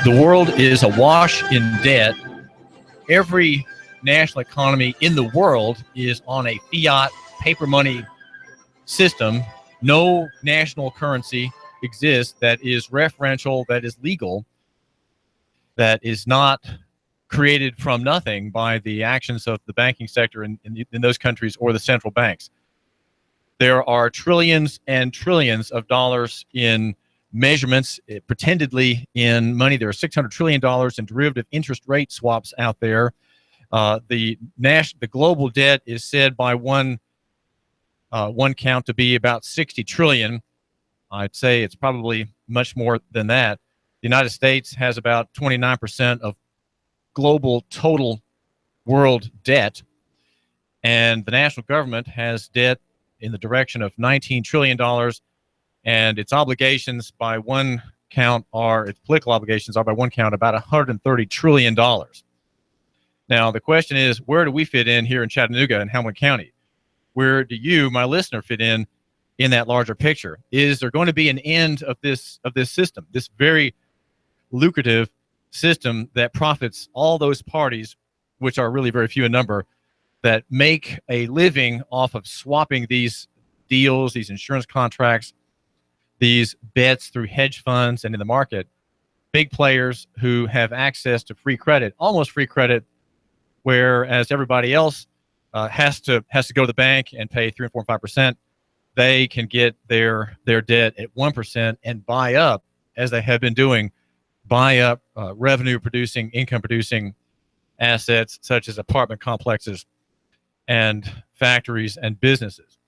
The world is awash in debt. Every national economy in the world is on a fiat paper money system. No national currency exists that is referential, that is legal, that is not created from nothing by the actions of the banking sector in those countries or the central banks. There are trillions and trillions of dollars in measurements, pretendedly in money. There are $600 trillion in derivative interest rate swaps out there. The global debt is said by one count to be about 60 trillion. I'd say it's probably much more than that. The United States has about 29% of global total world debt, and the national government has debt in the direction of $19 trillion, and its obligations by one count its political obligations are by one count about $130 trillion. Now, the question is, where do we fit in here in Chattanooga and Hamilton County? Where do you, my listener, fit in that larger picture? Is there going to be an end of this system, this very lucrative system that profits all those parties, which are really very few in number, that make a living off of swapping these deals, these insurance contracts, these bets through hedge funds and in the market? Big players who have access to free credit, almost free credit, whereas everybody else has to go to the bank and pay 3 and 4 and 5%. They can get their debt at 1% and buy up, as they have been doing, revenue producing, income producing assets such as apartment complexes and factories and businesses.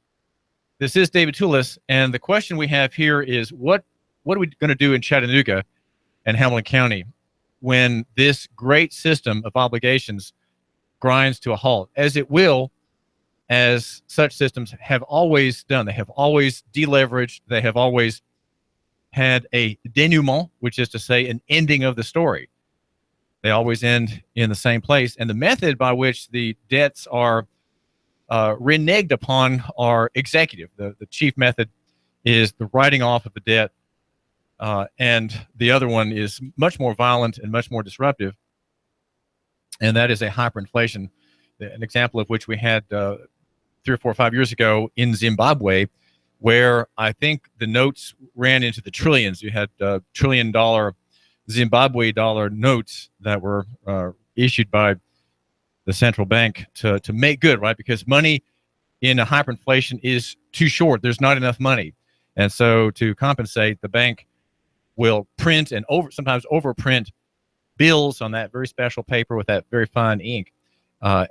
This is David Tulis, and the question we have here is, what are we going to do in Chattanooga and Hamilton County when this great system of obligations grinds to a halt, as it will, as such systems have always done? They have always deleveraged. They have always had a denouement, which is to say an ending of the story. They always end in the same place. And the method by which the debts are reneged upon are executive. The chief method is the writing off of the debt, and the other one is much more violent and much more disruptive, and that is a hyperinflation, an example of which we had 3 or 4 or 5 years ago in Zimbabwe, where I think the notes ran into the trillions. You had $1 trillion Zimbabwe dollar notes that were issued by the central bank to make good, right? Because money in a hyperinflation is too short. There's not enough money. And so to compensate, the bank will print and sometimes overprint bills on that very special paper with that very fine ink,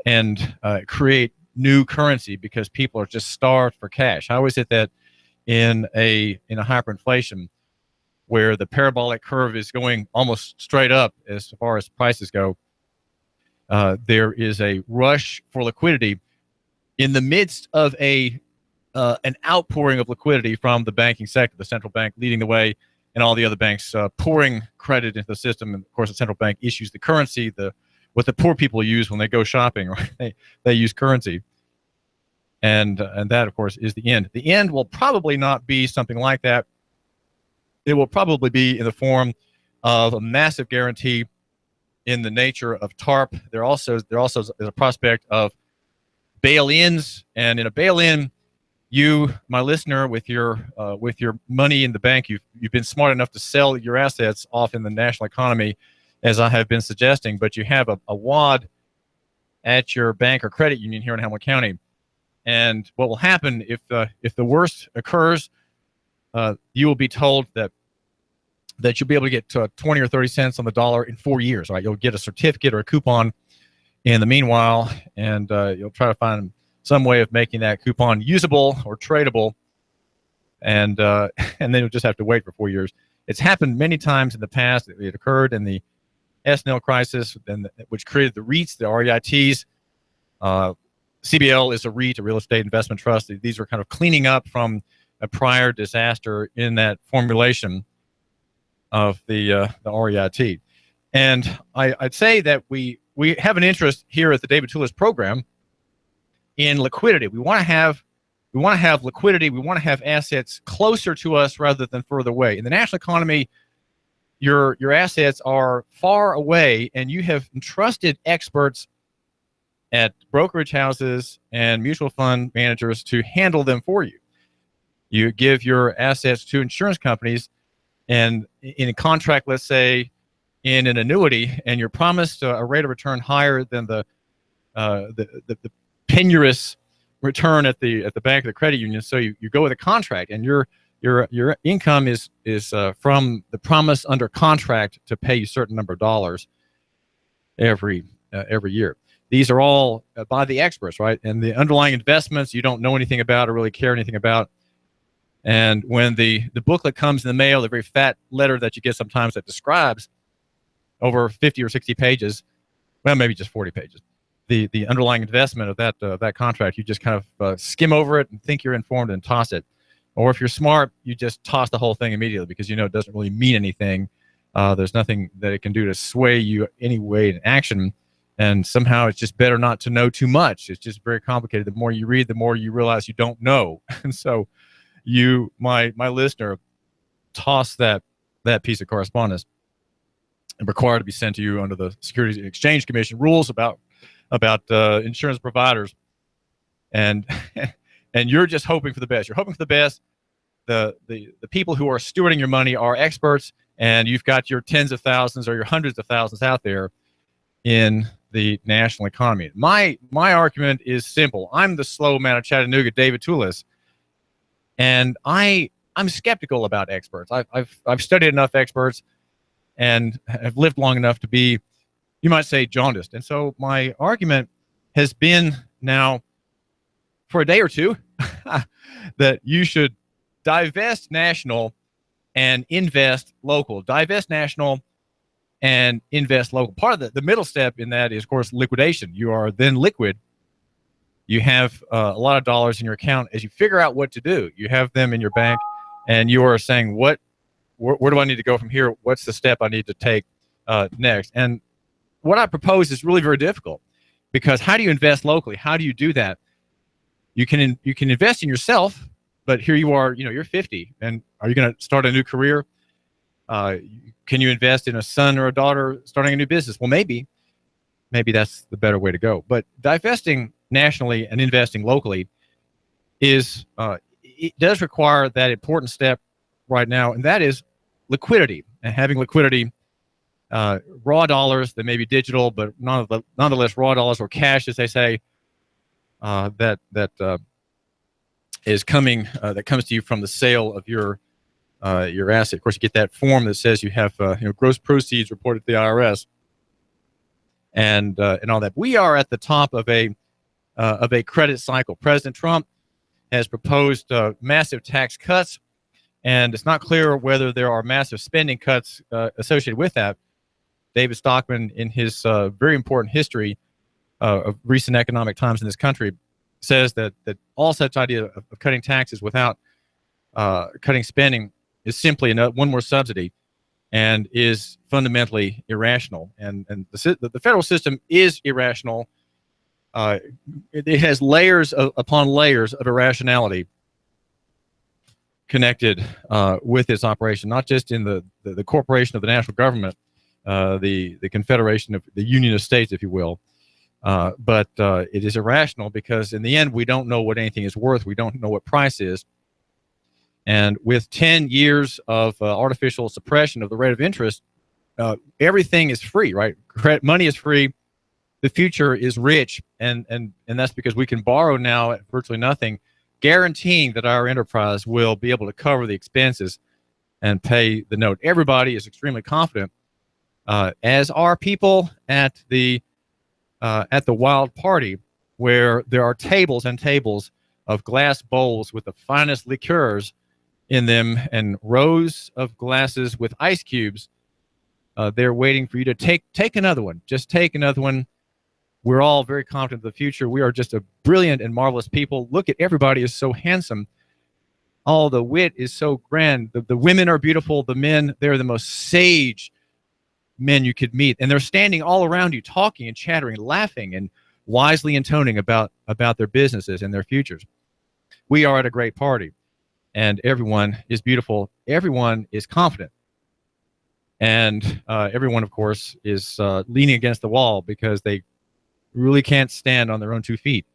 and create new currency because people are just starved for cash. How is it that in a hyperinflation where the parabolic curve is going almost straight up as far as prices go, there is a rush for liquidity in the midst of an outpouring of liquidity from the banking sector, the central bank leading the way, and all the other banks pouring credit into the system. And of course, the central bank issues the currency, what the poor people use when they go shopping, right? They use currency. And that, of course, is the end. The end will probably not be something like that. It will probably be in the form of a massive guarantee in the nature of TARP. There also is a prospect of bail-ins, and in a bail-in, you, my listener, with your money in the bank, you've been smart enough to sell your assets off in the national economy, as I have been suggesting, but you have a wad at your bank or credit union here in Hamilton County. And what will happen if the worst occurs, you will be told that you'll be able to get 20 or 30 cents on the dollar in 4 years. Right? You'll get a certificate or a coupon in the meanwhile, and you'll try to find some way of making that coupon usable or tradable, and then you'll just have to wait for 4 years. It's happened many times in the past. It occurred in the S&L crisis, which created the REITs, the REITs. CBL is a REIT, a real estate investment trust. These are kind of cleaning up from a prior disaster in that formulation of the REIT. And I'd say that we have an interest here at the David Tulis program in liquidity. We want to have liquidity. We want to have assets closer to us rather than further away. In the national economy, your assets are far away, and you have entrusted experts at brokerage houses and mutual fund managers to handle them for you. You give your assets to insurance companies, and in a contract, let's say in an annuity, and you're promised a rate of return higher than the penurious return at the bank or the credit union. So you go with a contract, and your income is from the promise under contract to pay you a certain number of dollars every year. These are all by the experts, right? And the underlying investments you don't know anything about or really care anything about. And when the booklet comes in the mail, the very fat letter that you get sometimes that describes over 50 or 60 pages, well, maybe just 40 pages, the underlying investment of that contract, you just kind of skim over it and think you're informed and toss it. Or if you're smart, you just toss the whole thing immediately because you know it doesn't really mean anything. There's nothing that it can do to sway you any way in action. And somehow it's just better not to know too much. It's just very complicated. The more you read, the more you realize you don't know. And so you, my listener, toss that piece of correspondence and required to be sent to you under the Securities and Exchange Commission rules about insurance providers. And and you're just hoping for the best. You're hoping for the best. The people who are stewarding your money are experts, and you've got your tens of thousands or your hundreds of thousands out there in the national economy. My argument is simple. I'm the slow man of Chattanooga, David Tulis, and I'm skeptical about experts. I've studied enough experts and have lived long enough to be, you might say, jaundiced. And so my argument has been now for a day or two that you should divest national and invest local. Divest national and invest local. Part of the middle step in that is, of course, liquidation. You are then liquid. You have a lot of dollars in your account. As you figure out what to do, you have them in your bank, and you are saying, where do I need to go from here? What's the step I need to take next? And what I propose is really very difficult, because how do you invest locally? How do you do that? You can invest in yourself, but here you are, you're 50, and are you going to start a new career? Can you invest in a son or a daughter starting a new business? Well, maybe that's the better way to go. But divesting nationally and investing locally it does require that important step right now, and that is liquidity. And having liquidity, raw dollars that may be digital, but nonetheless raw dollars or cash, as they say, that is coming, that comes to you from the sale of your asset. Of course, you get that form that says you have gross proceeds reported to the IRS, and all that. We are at the top of a credit cycle. President Trump has proposed massive tax cuts, and it's not clear whether there are massive spending cuts associated with that. David Stockman, in his very important history of recent economic times in this country, says that all such idea of cutting taxes without cutting spending is simply one more subsidy and is fundamentally irrational. And the federal system is irrational. It has layers upon layers of irrationality connected with its operation, not just in the corporation of the national government, the Confederation of the Union of States, if you will, but it is irrational because in the end we don't know what anything is worth. We don't know what price is. And with 10 years of artificial suppression of the rate of interest, everything is free, right? Money is free. The future is rich, and that's because we can borrow now at virtually nothing, guaranteeing that our enterprise will be able to cover the expenses and pay the note. Everybody is extremely confident, as are people at the Wild Party, where there are tables and tables of glass bowls with the finest liqueurs in them and rows of glasses with ice cubes. They're waiting for you to take another one. Just take another one. We're all very confident of the future. We are just a brilliant and marvelous people. Look at everybody is so handsome. All the wit is so grand. The women are beautiful. The men, they're the most sage men you could meet. And they're standing all around you, talking and chattering, laughing and wisely intoning about their businesses and their futures. We are at a great party, and everyone is beautiful. Everyone is confident. And everyone, of course, is leaning against the wall because they really can't stand on their own 2 feet.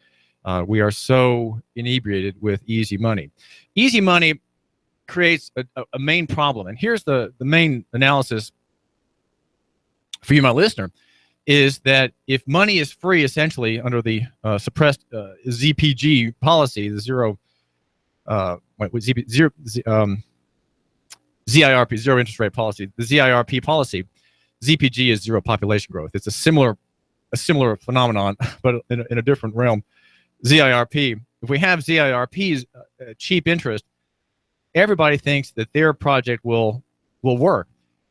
We are so inebriated with easy money. Easy money creates a main problem. And here's the main analysis for you, my listener, is that if money is free, essentially, under the suppressed ZPG policy, the ZIRP, zero interest rate policy, the ZIRP policy, ZPG is zero population growth. It's a similar phenomenon, but in a different realm. ZIRP, if we have ZIRP's cheap interest, everybody thinks that their project will work.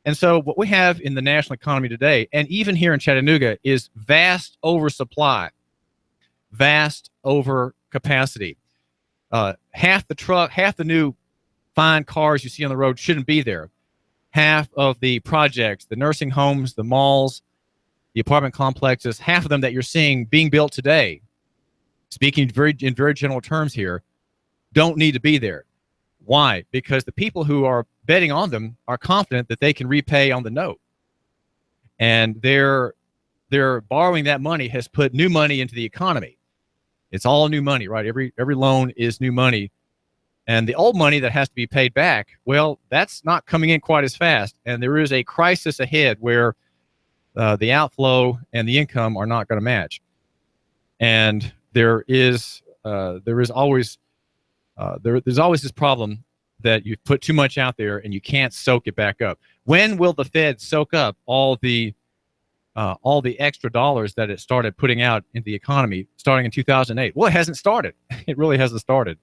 And so what we have in the national economy today, and even here in Chattanooga, is vast oversupply, vast overcapacity. Half the new fine cars you see on the road shouldn't be there. Half of the projects, the nursing homes, the malls, the apartment complexes, half of them that you're seeing being built today, speaking in very general terms here, don't need to be there. Why? Because the people who are betting on them are confident that they can repay on the note. And they're borrowing that money has put new money into the economy. It's all new money, right? Every loan is new money. And the old money that has to be paid back, well, that's not coming in quite as fast. And there is a crisis ahead where the outflow and the income are not going to match. And there's always this problem that you put too much out there and you can't soak it back up. When will the Fed soak up all the extra dollars that it started putting out into the economy starting in 2008? Well, it hasn't started. It really hasn't started.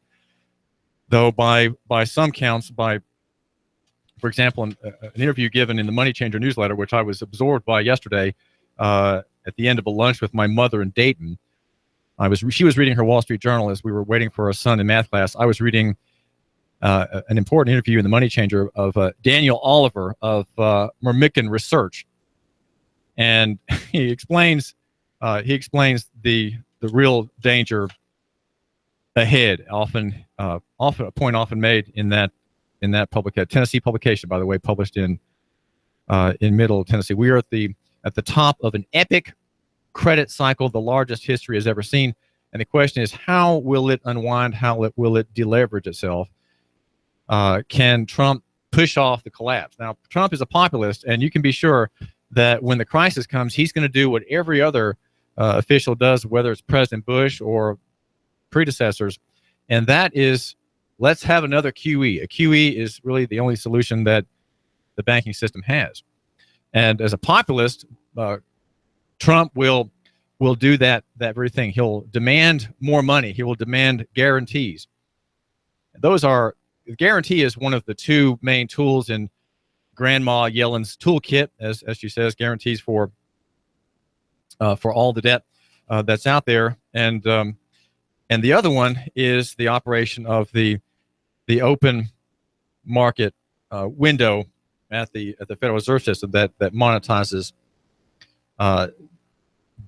Though by some counts, for example, an interview given in the Money Changer newsletter, which I was absorbed by yesterday at the end of a lunch with my mother in Dayton. She was reading her Wall Street Journal as we were waiting for our son in math class. I was reading an important interview in the Money Changer of Daniel Oliver of Myrmikan Research, and he explains the real danger ahead. Often a point often made in that Tennessee publication, by the way, published in Middle Tennessee. We are at the top of an epic credit cycle, the largest history has ever seen. And the question is, how will it unwind? How will it deleverage itself? Can Trump push off the collapse? Now, Trump is a populist, and you can be sure that when the crisis comes, he's going to do what every other official does, whether it's President Bush or predecessors, and that is, let's have another QE. A QE is really the only solution that the banking system has. And as a populist, Trump will do that very thing. He'll demand more money. He will demand guarantees. Guarantee is one of the two main tools in Grandma Yellen's toolkit, as she says, guarantees for all the debt that's out there. And the other one is the operation of the open market window at the Federal Reserve System that monetizes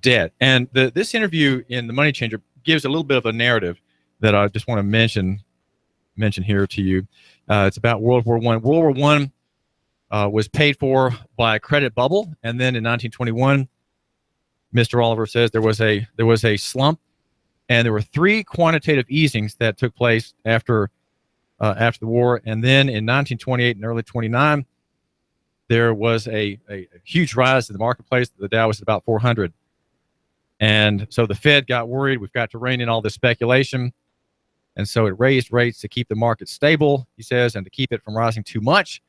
debt. And this interview in the Money Changer gives a little bit of a narrative that I just want to mention here to you. It's about World War I. World War I was paid for by a credit bubble, and then in 1921, Mr. Oliver says there was a slump, and there were 3 quantitative easings that took place after the war. And then in 1928 and early 29, there was a huge rise in the marketplace. The Dow was at about 400. And so the Fed got worried. We've got to rein in all this speculation. And so it raised rates to keep the market stable, he says, and to keep it from rising too much.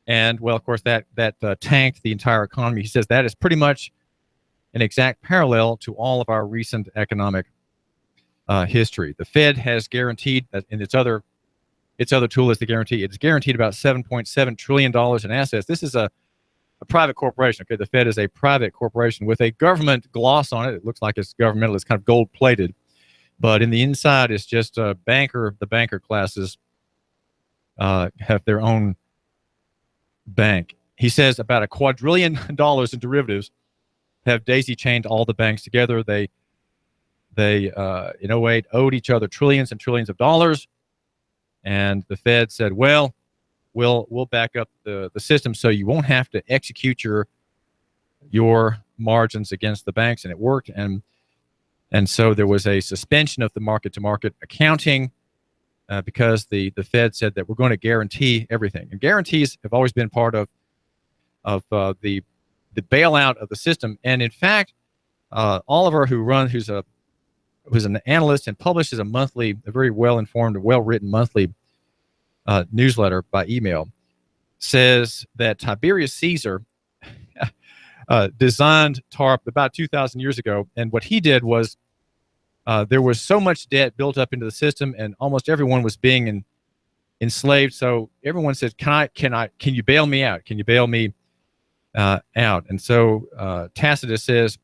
And, well, of course, that tanked the entire economy. He says that is pretty much an exact parallel to all of our recent economic history. The Fed has guaranteed, in its other tool is the guarantee. It's guaranteed about $7.7 trillion in assets. This is a private corporation. Okay, the Fed is a private corporation with a government gloss on it. It looks like it's governmental. It's kind of gold-plated. But in the inside, it's just the banker classes have their own bank. He says about $2 quadrillion in derivatives have daisy-chained all the banks together. They in 2008 owed each other trillions and trillions of dollars. And the Fed said, well, we'll back up the system so you won't have to execute your margins against the banks. And it worked. And so there was a suspension of the market-to-market accounting because the Fed said that we're going to guarantee everything. And guarantees have always been part of the bailout of the system. And in fact, Oliver, who's an analyst and publishes a very well-informed, well-written monthly newsletter by email, says that Tiberius Caesar designed TARP about 2,000 years ago. And what he did was there was so much debt built up into the system, and almost everyone was being enslaved. So everyone said, can you bail me out? Can you bail me out? And so Tacitus says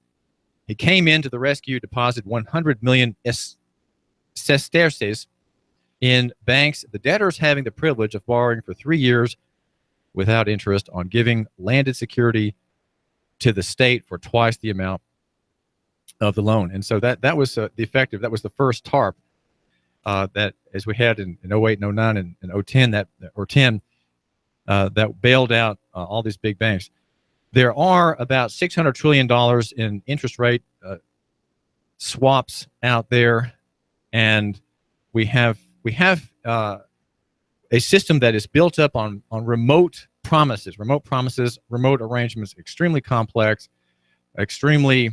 he came in to the rescue, deposited 100 million sesterces in banks, the debtors having the privilege of borrowing for 3 years without interest on giving landed security to the state for twice the amount of the loan. And so that was the effective. That was the first TARP that, as we had in 08 and 09 and 010, that bailed out all these big banks. There are about $600 trillion in interest rate swaps out there, and we have a system that is built up on remote promises, remote arrangements, extremely complex, extremely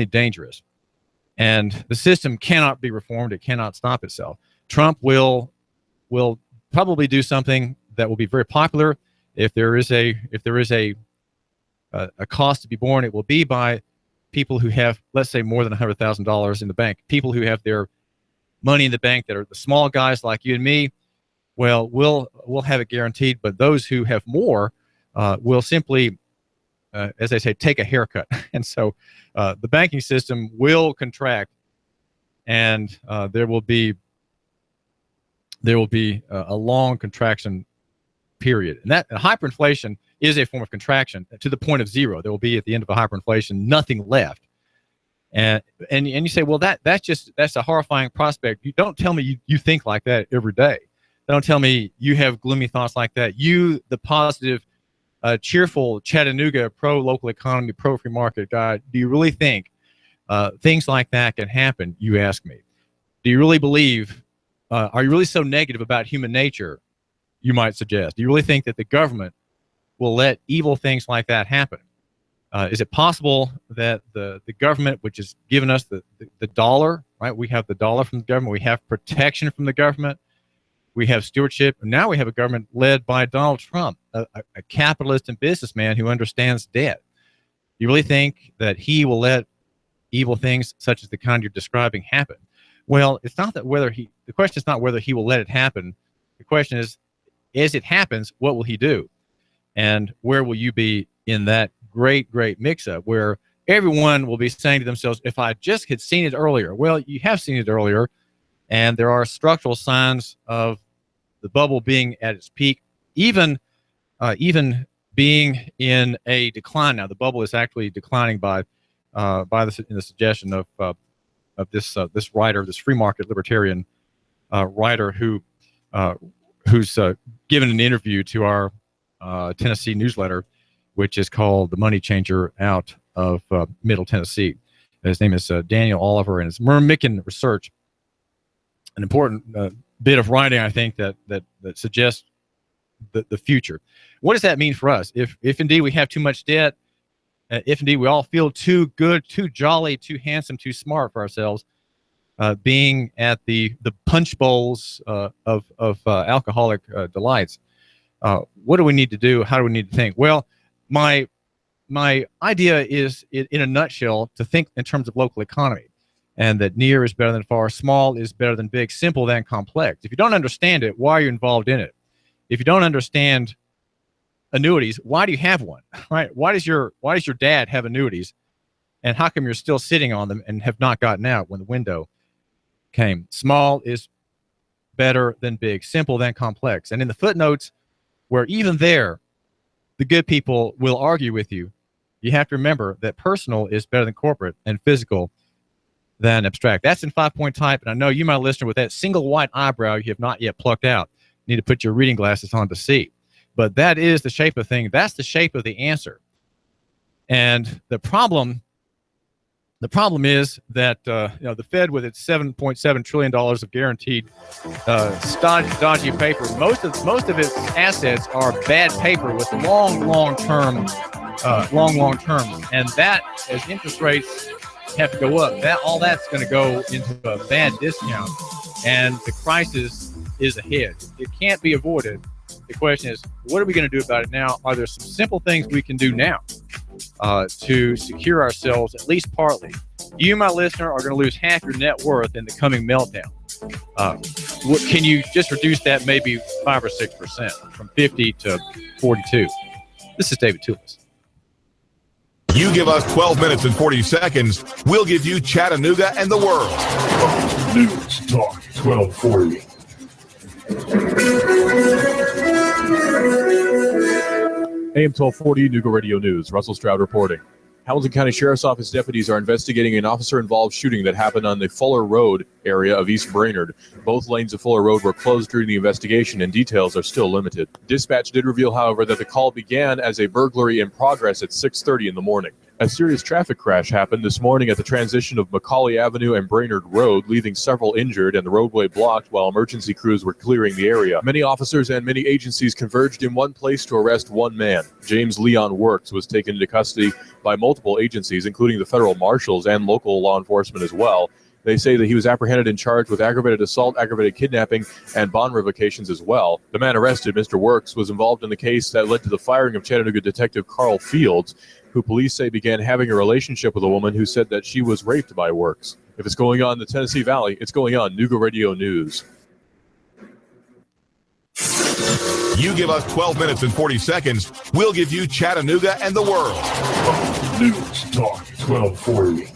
dangerous. And the system cannot be reformed. It cannot stop itself. Trump will probably do something that will be very popular. If there is a cost to be borne, it will be by people who have, let's say, more than $100,000 in the bank. People who have their money in the bank that are the small guys like you and me, well, we'll have it guaranteed. But those who have more will simply, as I say, take a haircut. And so the banking system will contract, and there will be a long contraction period. And that hyperinflation is a form of contraction to the point of zero. There will be, at the end of a hyperinflation, nothing left. And you say, well, that's a horrifying prospect. You don't tell me you think like that every day. Don't tell me you have gloomy thoughts like that. You, the positive, cheerful Chattanooga, pro-local economy, pro-free market guy, do you really think things like that can happen, you ask me? Do you really believe, are you really so negative about human nature, you might suggest? Do you really think that the government will let evil things like that happen? Is it possible that the government, which has given us the dollar, right? We have the dollar from the government. We have protection from the government. We have stewardship. And now we have a government led by Donald Trump, a capitalist and businessman who understands debt. Do you really think that he will let evil things such as the kind you're describing happen? Well, it's not that the question is not whether he will let it happen. The question is, as it happens, what will he do? And where will you be in that great mix-up where everyone will be saying to themselves, if I just had seen it earlier? Well, you have seen it earlier, and there are structural signs of the bubble being at its peak, even being in a decline now. The bubble is actually declining in the suggestion of this writer, this free market libertarian writer who's given an interview to our Tennessee newsletter, which is called The Money Changer out of Middle Tennessee. His name is Daniel Oliver, and it's Murmickan research. An important bit of writing, I think, that suggests the future. What does that mean for us? If indeed we have too much debt, if indeed we all feel too good, too jolly, too handsome, too smart for ourselves, being at the punch bowls of alcoholic delights, what do we need to do? How do we need to think? Well, my idea is, in a nutshell, to think in terms of local economy, and that near is better than far, small is better than big, simple than complex. If you don't understand it, why are you involved in it? If you don't understand annuities, why do you have one? Right? Why does your dad have annuities, and how come you're still sitting on them and have not gotten out when the window came? Small is better than big, simple than complex. And in the footnotes, where even there the good people will argue with you, you have to remember that personal is better than corporate and physical than abstract. That's in 5-point type, and I know you, my listener, with that single white eyebrow you have not yet plucked out. need to put your reading glasses on to see. But that is the shape of thing. That's the shape of the answer. And the problem is that the Fed, with its $7.7 trillion of guaranteed dodgy paper, most of its assets are bad paper with long terms, and that, as interest rates have to go up, all that's going to go into a bad discount, and the crisis is ahead. It can't be avoided. The question is, what are we going to do about it now? Are there some simple things we can do now to secure ourselves, at least partly? You, my listener, are going to lose half your net worth in the coming meltdown. Can you just reduce that maybe 5 or 6% from 50 to 42? This is David Tulis. You give us 12 minutes and 40 seconds, we'll give you Chattanooga and the world. News Talk 1240. AM 1240, Nooga Radio News. Russell Stroud reporting. Hamilton County Sheriff's Office deputies are investigating an officer-involved shooting that happened on the Fuller Road area of East Brainerd. Both lanes of Fuller Road were closed during the investigation, and details are still limited. Dispatch did reveal, however, that the call began as a burglary in progress at 6:30 in the morning. A serious traffic crash happened this morning at the transition of Macaulay Avenue and Brainerd Road, leaving several injured and the roadway blocked while emergency crews were clearing the area. Many officers and many agencies converged in one place to arrest one man. James Leon Works was taken into custody by multiple agencies, including the federal marshals and local law enforcement as well. They say that he was apprehended and charged with aggravated assault, aggravated kidnapping, and bond revocations as well. The man arrested, Mr. Works, was involved in the case that led to the firing of Chattanooga Detective Carl Fields, who police say began having a relationship with a woman who said that she was raped by Works. If it's going on in the Tennessee Valley, it's going on Nooga Radio News. You give us 12 minutes and 40 seconds, we'll give you Chattanooga and the world. News Talk 1240.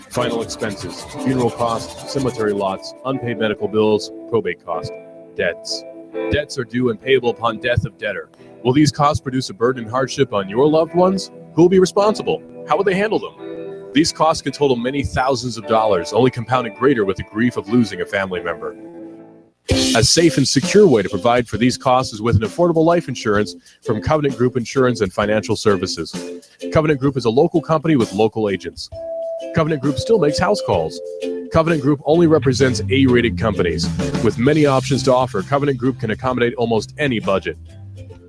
Final expenses, funeral costs, cemetery lots, unpaid medical bills, probate costs, debts. Debts are due and payable upon death of debtor. Will these costs produce a burden and hardship on your loved ones? Who will be responsible? How will they handle them? These costs can total many thousands of dollars, only compounded greater with the grief of losing a family member. A safe and secure way to provide for these costs is with an affordable life insurance from Covenant Group Insurance and Financial Services. Covenant Group is a local company with local agents. Covenant Group still makes house calls. Covenant Group only represents A-rated companies. With many options to offer, Covenant Group can accommodate almost any budget.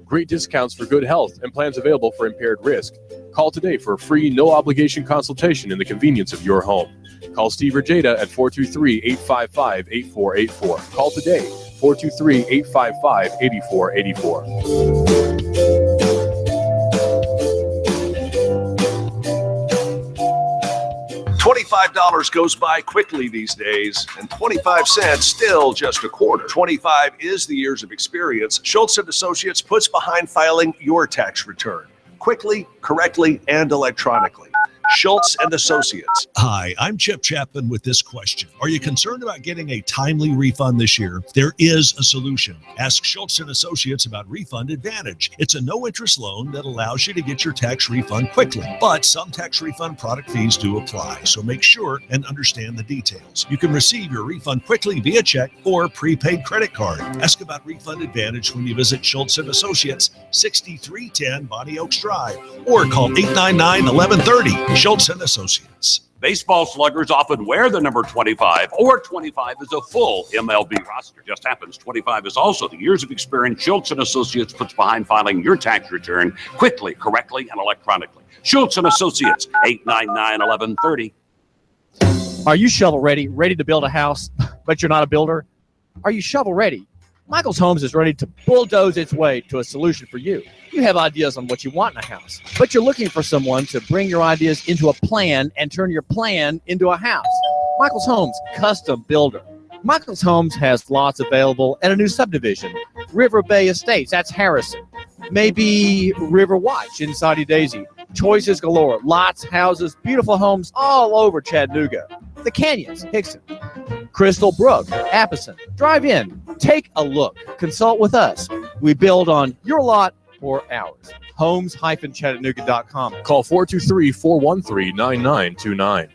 Great discounts for good health and plans available for impaired risk. Call today for a free, no-obligation consultation in the convenience of your home. Call Steve or Jada at 423-855-8484. Call today, 423-855-8484. $25 goes by quickly these days, and 25 cents still just a quarter. 25 is the years of experience Schultz & Associates puts behind filing your tax return quickly, correctly, and electronically. Schultz & Associates. Hi, I'm Chip Chapman with this question. Are you concerned about getting a timely refund this year? There is a solution. Ask Schultz & Associates about Refund Advantage. It's a no-interest loan that allows you to get your tax refund quickly. But some tax refund product fees do apply, so make sure and understand the details. You can receive your refund quickly via check or prepaid credit card. Ask about Refund Advantage when you visit Schultz & Associates, 6310 Bonnie Oaks Drive, or call 899-1130. Schultz & Associates. Baseball sluggers often wear the number 25, or 25 is a full MLB roster. Just happens 25 is also the years of experience Schultz & Associates puts behind filing your tax return quickly, correctly, and electronically. Schultz & Associates, 899-1130. Are you shovel ready to build a house, but you're not a builder? Are you shovel ready? Michael's Homes is ready to bulldoze its way to a solution for you. You have ideas on what you want in a house, but you're looking for someone to bring your ideas into a plan and turn your plan into a house. Michael's Homes, custom builder. Michael's Homes has lots available at a new subdivision, River Bay Estates, that's Harrison. Maybe River Watch in Saudi Daisy. Choices galore, lots, houses, beautiful homes all over Chattanooga. The Canyons, Hickson, Crystal Brook, Appleton. Drive in, take a look, consult with us. We build on your lot or ours. Homes-Chattanooga.com. Call 423-413-9929.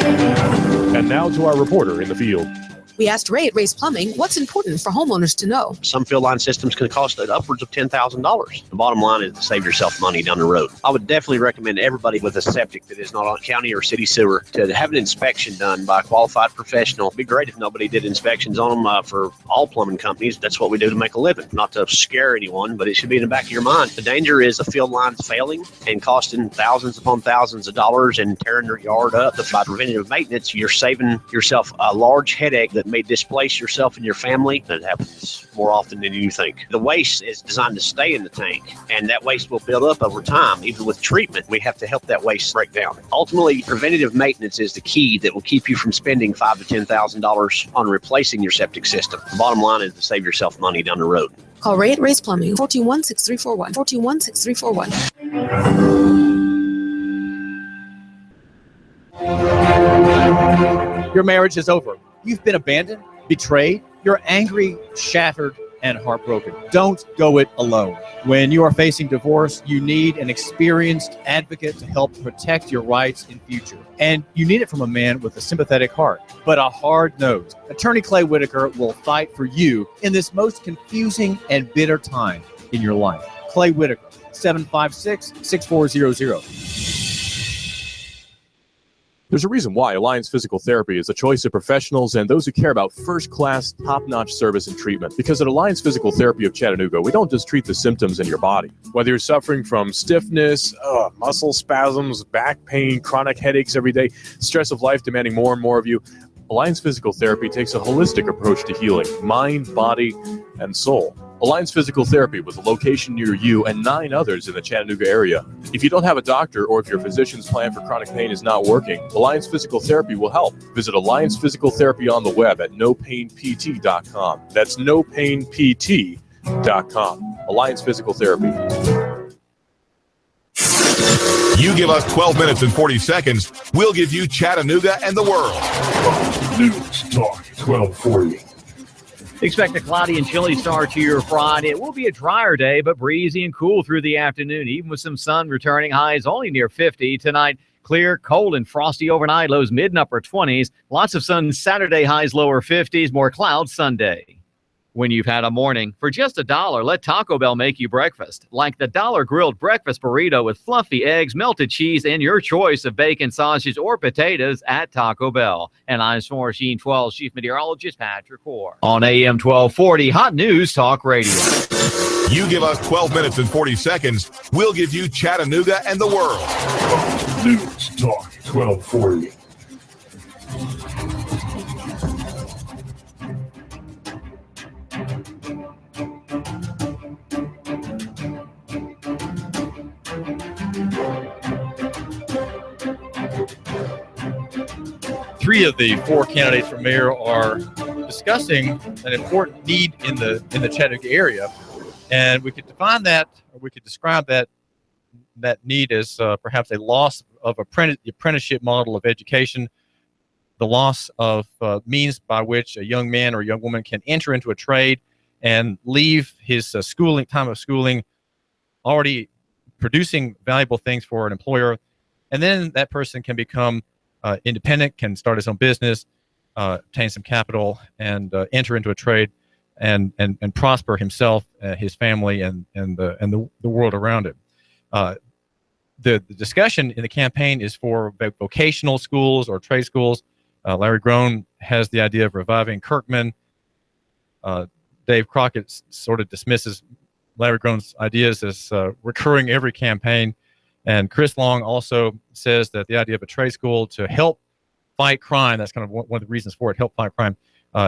And now to our reporter in the field. We asked Ray at Ray's Plumbing what's important for homeowners to know. Some field line systems can cost upwards of $10,000. The bottom line is to save yourself money down the road. I would definitely recommend everybody with a septic that is not on county or city sewer to have an inspection done by a qualified professional. It'd be great if nobody did inspections on them for all plumbing companies. That's what we do to make a living. Not to scare anyone, but it should be in the back of your mind. The danger is the field lines failing and costing thousands upon thousands of dollars and tearing your yard up. By preventative maintenance, you're saving yourself a large headache that may displace yourself and your family. That happens more often than you think. The waste is designed to stay in the tank, and that waste will build up over time. Even with treatment, we have to help that waste break down. Ultimately, preventative maintenance is the key that will keep you from spending $5,000 to $10,000 on replacing your septic system. The bottom line is to save yourself money down the road. Call Ray at Ray's Plumbing, 421-6341, 421-6341. Your marriage is over. You've been abandoned, betrayed. You're angry, shattered, and heartbroken. Don't go it alone. When you are facing divorce, you need an experienced advocate to help protect your rights in future. And you need it from a man with a sympathetic heart, but a hard nose. Attorney Clay Whitaker will fight for you in this most confusing and bitter time in your life. Clay Whitaker, 756-6400. There's a reason why Alliance Physical Therapy is a choice of professionals and those who care about first-class, top-notch service and treatment. Because at Alliance Physical Therapy of Chattanooga, we don't just treat the symptoms in your body. Whether you're suffering from stiffness, muscle spasms, back pain, chronic headaches every day, stress of life demanding more and more of you, Alliance Physical Therapy takes a holistic approach to healing, mind, body, and soul. Alliance Physical Therapy with a location near you and 9 others in the Chattanooga area. If you don't have a doctor or if your physician's plan for chronic pain is not working, Alliance Physical Therapy will help. Visit Alliance Physical Therapy on the web at nopainpt.com. That's nopainpt.com. Alliance Physical Therapy. You give us 12 minutes and 40 seconds, we'll give you Chattanooga and the world. News Talk 1240. Expect a cloudy and chilly start to your Friday. It will be a drier day, but breezy and cool through the afternoon, even with some sun returning. Highs only near 50 tonight. Clear, cold, and frosty overnight. Lows mid and upper 20s. Lots of sun Saturday, highs lower 50s. More clouds Sunday. When you've had a morning, for just $1, let Taco Bell make you breakfast. Like the $1 grilled breakfast burrito with fluffy eggs, melted cheese, and your choice of bacon, sausage, or potatoes at Taco Bell. And I'm Swarm Machine 12 Chief Meteorologist Patrick Hoare. On AM 1240, Hot News Talk Radio. You give us 12 minutes and 40 seconds, we'll give you Chattanooga and the world. News Talk 1240. Three of the 4 candidates for mayor are discussing an important need in the Chattanooga area, and we could define that, or we could describe that need as perhaps a loss of the apprenticeship model of education, the loss of means by which a young man or young woman can enter into a trade and leave his time of schooling already producing valuable things for an employer, and then that person can become independent, can start his own business, obtain some capital, and enter into a trade, and prosper himself, his family, and the world around him. The discussion in the campaign is for vocational schools or trade schools. Larry Groen has the idea of reviving Kirkman. Dave Crockett sort of dismisses Larry Groen's ideas as recurring every campaign. And Chris Long also says that the idea of a trade school to help fight crime, that's kind of one of the reasons for it, help fight crime.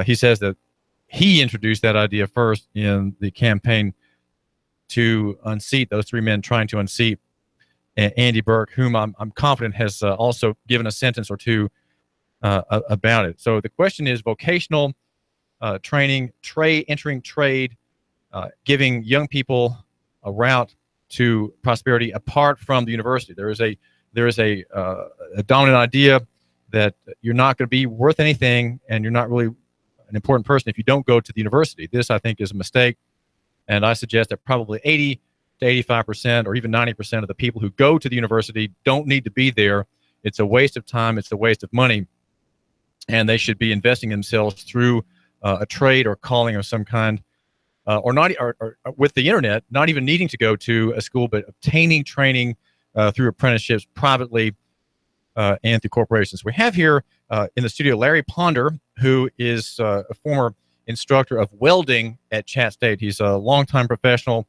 He says that he introduced that idea first in the campaign to unseat those 3 men trying to unseat Andy Burke, whom I'm confident has also given a sentence or two about it. So the question is vocational training, entering trade, giving young people a route to prosperity apart from the university. There is a dominant idea that you're not going to be worth anything and you're not really an important person if you don't go to the university. This, I think, is a mistake, and I suggest that probably 80 to 85% or even 90% of the people who go to the university don't need to be there. It's a waste of time. It's a waste of money. and they should be investing themselves through a trade or calling of some kind, or with the internet, not even needing to go to a school, but obtaining training through apprenticeships privately and through corporations. We have here in the studio Larry Ponder, who is a former instructor of welding at Chat State. He's a longtime professional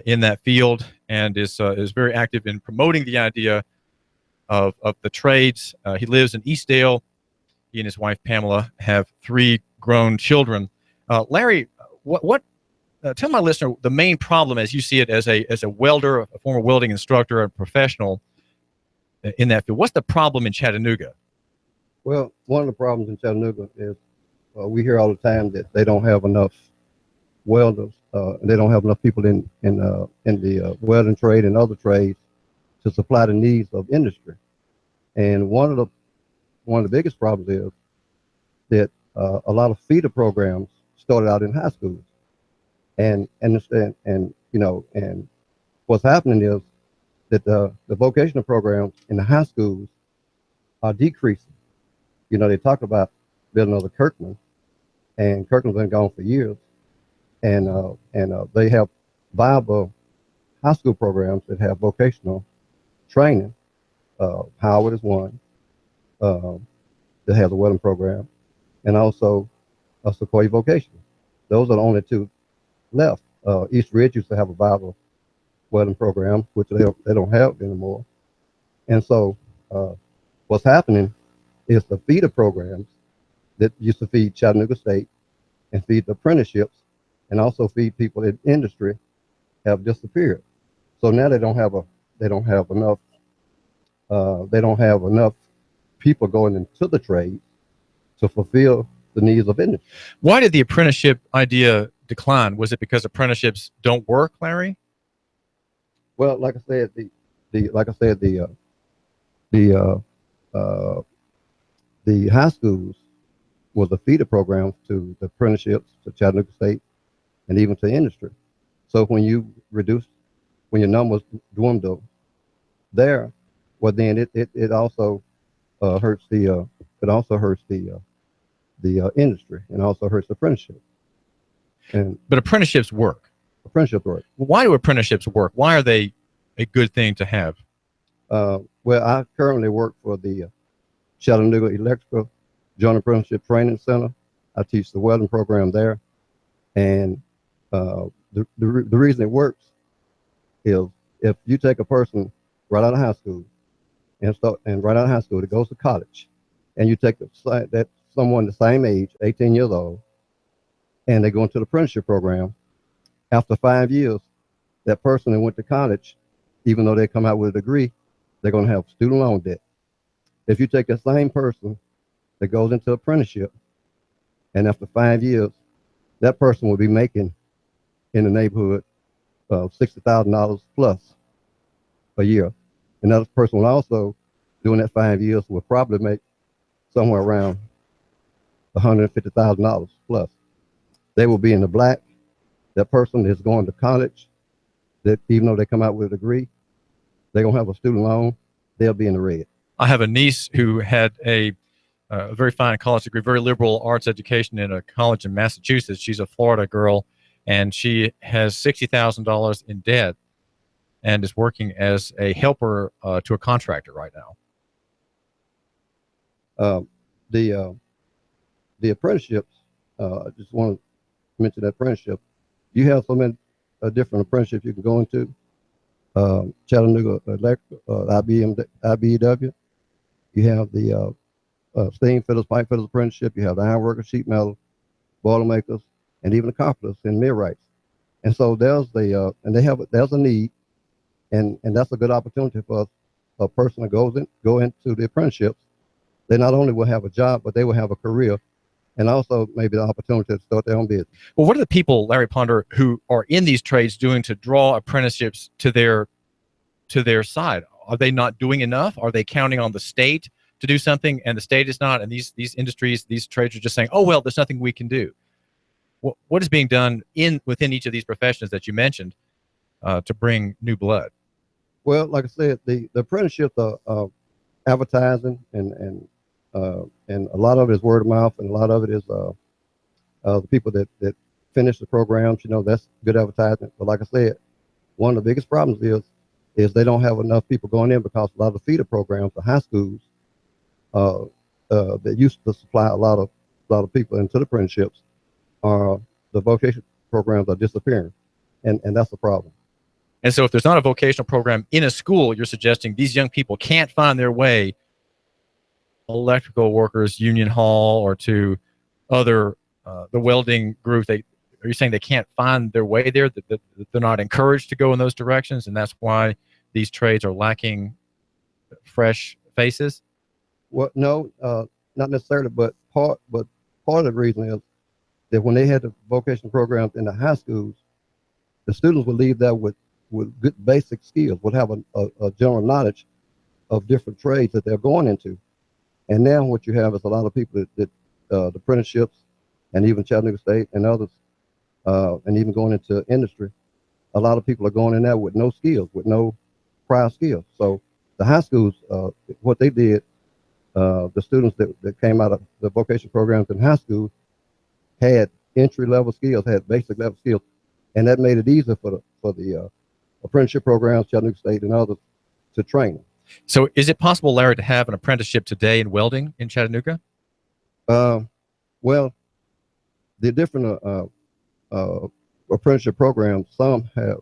in that field and is very active in promoting the idea of the trades. He lives in Eastdale. He and his wife Pamela have 3 grown children. Larry, what tell my listener the main problem as you see it as a welder, a former welding instructor, a professional in that field. What's the problem in Chattanooga? Well, one of the problems in Chattanooga is we hear all the time that they don't have enough welders. They don't have enough people in the welding trade and other trades to supply the needs of industry. And one of the biggest problems is that a lot of feeder programs started out in high schools, and what's happening is that the vocational programs in the high schools are decreasing. They talk about building another Kirkland, and Kirkland's been gone for years, and they have viable high school programs that have vocational training. Howard is one that has a welding program, and also a Sequoia Vocational. Those are the only 2 left. East Ridge used to have a viable welding program, which they don't have anymore. And so what's happening is the feeder programs that used to feed Chattanooga State and feed the apprenticeships and also feed people in industry have disappeared. So now they don't have enough people going into the trade to fulfill the needs of industry. Why did the apprenticeship idea decline? Was it because apprenticeships don't work, Larry? Well, like I said, the high schools was a feeder program to the apprenticeships, to Chattanooga State, and even to industry. So when your numbers dwindle there, well, then it also hurts the industry, and also hurts the apprenticeship. But apprenticeships work. Apprenticeships work. Why do apprenticeships work? Why are they a good thing to have? Well, I currently work for the Chattanooga Electrical Joint Apprenticeship Training Center. I teach the welding program there, and the reason it works is if you take a person right out of high school and right out of high school that goes to college, and you take someone the same age, 18 years old, and they go into the apprenticeship program. After 5 years, that person that went to college, even though they come out with a degree, they're going to have student loan debt. If you take the same person that goes into apprenticeship, and after 5 years, that person will be making in the neighborhood of $60,000 plus a year. Another person will also, during that 5 years, will probably make somewhere around $150,000 plus. They will be in the black. That person is going to college, that even though they come out with a degree, they're going to have a student loan, they'll be in the red. I have a niece who had a very fine college degree, very liberal arts education in a college in Massachusetts. She's a Florida girl, and she has $60,000 in debt and is working as a helper to a contractor right now. The apprenticeships, I just want to mention that apprenticeship. You have so many different apprenticeships you can go into. Chattanooga Electric, IBEW. You have the steam fitters, pipe fitters apprenticeship. You have the ironworkers, sheet metal, boilermakers, and even the carpenters and millwrights. And so there's a need, and that's a good opportunity for a person that go into the apprenticeships. They not only will have a job, but they will have a career, and also maybe the opportunity to start their own business. Well, what are the people, Larry Ponder, who are in these trades doing to draw apprenticeships to their side? Are they not doing enough? Are they counting on the state to do something, and the state is not? And these industries, these trades are just saying, "Oh well, there's nothing we can do." What is being done within each of these professions that you mentioned to bring new blood? Well, like I said, the apprenticeships are advertising and and a lot of it is word of mouth, and a lot of it is the people that finish the programs. That's good advertisement. But like I said, one of the biggest problems is they don't have enough people going in, because a lot of the feeder programs, the high schools, that used to supply a lot of people into the apprenticeships, the vocational programs are disappearing, and that's the problem. And so if there's not a vocational program in a school, you're suggesting these young people can't find their way electrical workers union hall or to other the welding group. Are you saying they can't find their way there, that they're not encouraged to go in those directions, and that's why these trades are lacking fresh faces? Well, no, not necessarily, but part of the reason is that when they had the vocational programs in the high schools, the students would leave there with good basic skills, would have a general knowledge of different trades that they're going into. And now what you have is a lot of people that the apprenticeships, and even Chattanooga State and others, and even going into industry, a lot of people are going in there with no skills, with no prior skills. So the high schools, what they did, the students that came out of the vocational programs in high school had entry-level skills, had basic level skills, and that made it easier for the apprenticeship programs, Chattanooga State and others, to train them. So is it possible, Larry, to have an apprenticeship today in welding in Chattanooga? Well, the different apprenticeship programs, some of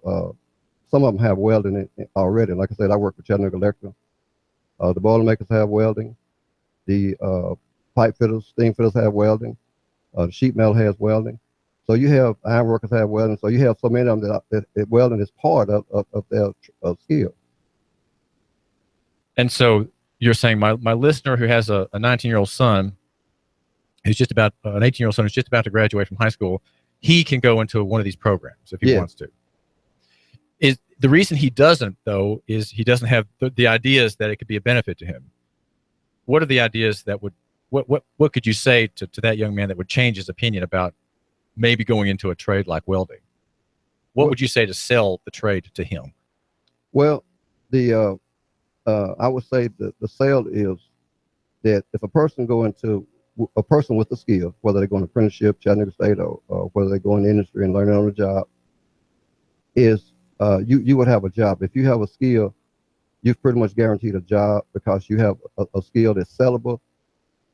them have welding already. Like I said, I work for Chattanooga Electrical. The Boilermakers have welding. The pipe fitters, steam fitters have welding. The sheet metal has welding. So you have iron workers have welding. So you have so many of them that welding is part of their skill. And so you're saying my listener who has a 19-year-old son, who's just about an 18-year-old son who's just about to graduate from high school, he can go into one of these programs if he wants to. Is the reason he doesn't, though, is he doesn't have the ideas that it could be a benefit to him. What are the ideas that would what could you say to that young man that would change his opinion about maybe going into a trade like welding? What would you say to sell the trade to him? Well, I would say the sale is that if a person with a skill, whether they're going to apprenticeship, Chattanooga State, or whether they're going to industry and learning on the job, is you would have a job. If you have a skill, you've pretty much guaranteed a job, because you have a skill that's sellable.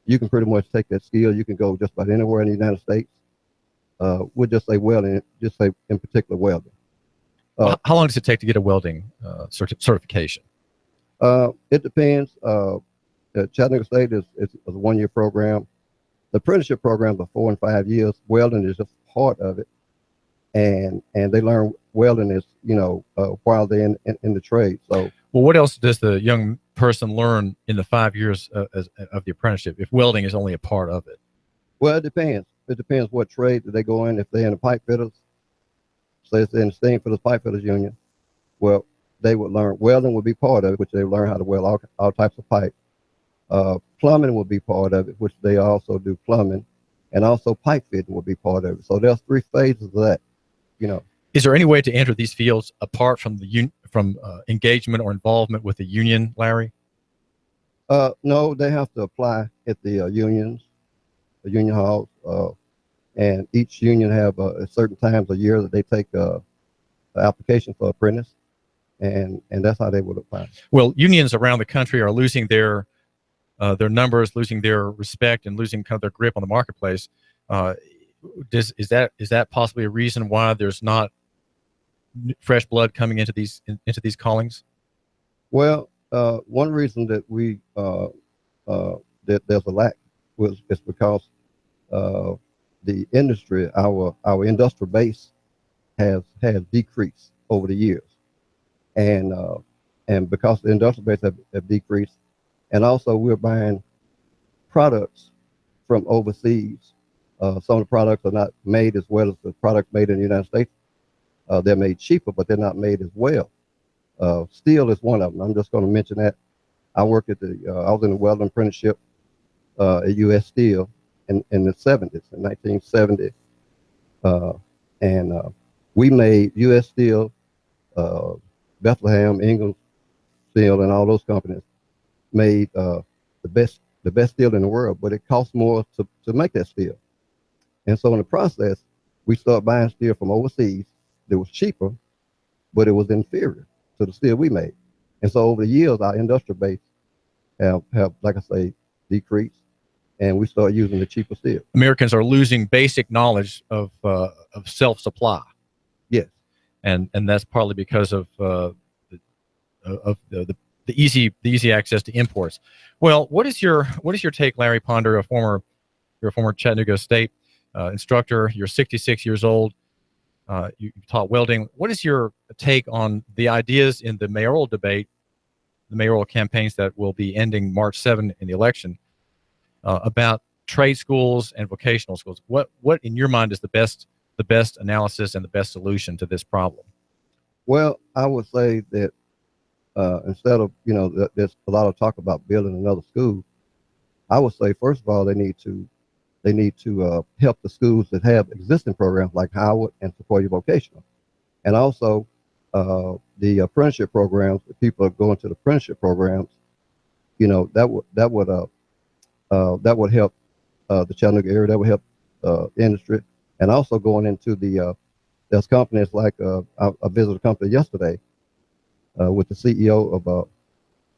You can pretty much take that skill. You can go just about anywhere in the United States. We'll just say welding, just say in particular welding. How long does it take to get a welding certification? It depends. Chattanooga State is a 1-year program. The apprenticeship programs are 4 and 5 years. Welding is just part of it, and they learn welding is while they're in the trade. So, well, what else does the young person learn in the 5 years of the apprenticeship if welding is only a part of it? Well, it depends. It depends what trade that they go in. If they're in the pipe fitters, say it's in the steam fitters, pipe fitters union, well, they would learn welding would be part of it, which they learn how to weld all types of pipe. Plumbing would be part of it, which they also do plumbing, and also pipe fitting would be part of it. So there's 3 phases of that. Is there any way to enter these fields apart from engagement or involvement with the union, Larry? No, they have to apply at the unions, the union halls, and each union have certain times a year that they take the application for apprentice, and that's how they would apply. Well, unions around the country are losing their numbers, losing their respect, and losing kind of their grip on the marketplace. Is that possibly a reason why there's not fresh blood coming into these callings? Well, one reason that we that there's a lack is because the industry, our industrial base has decreased over the years, and because the industrial base have decreased, and also we're buying products from overseas. Some of the products are not made as well as the products made in the United States. They're made cheaper, but they're not made as well. Steel is one of them. I'm just going to mention that. I worked at I was in the welding apprenticeship at U.S. Steel in the 70s, in 1970. And we made U.S. Steel, Bethlehem, Ingalls Steel, and all those companies made the the best steel in the world, but it costs more to make that steel. And so in the process, we start buying steel from overseas that was cheaper, but it was inferior to the steel we made. And so over the years, our industrial base have like I say, decreased, and we start using the cheaper steel. Americans are losing basic knowledge of self-supply. Yes, and that's partly because of the easy access to imports. Well, what is your take, Larry Ponder, you're a former Chattanooga State instructor. You're 66 years old. You taught welding. What is your take on the ideas in the mayoral debate, the mayoral campaigns that will be ending March 7 in the election, about trade schools and vocational schools? What in your mind is the best analysis and the best solution to this problem? Well, I would say that instead of, there's a lot of talk about building another school, I would say, first of all, they need to help the schools that have existing programs like Howard and Sequoia Vocational. And also the apprenticeship programs, if people are going to the apprenticeship programs, that would help the Chattanooga area, that would help the industry. And also going into there's companies like, I visited a company yesterday with the CEO of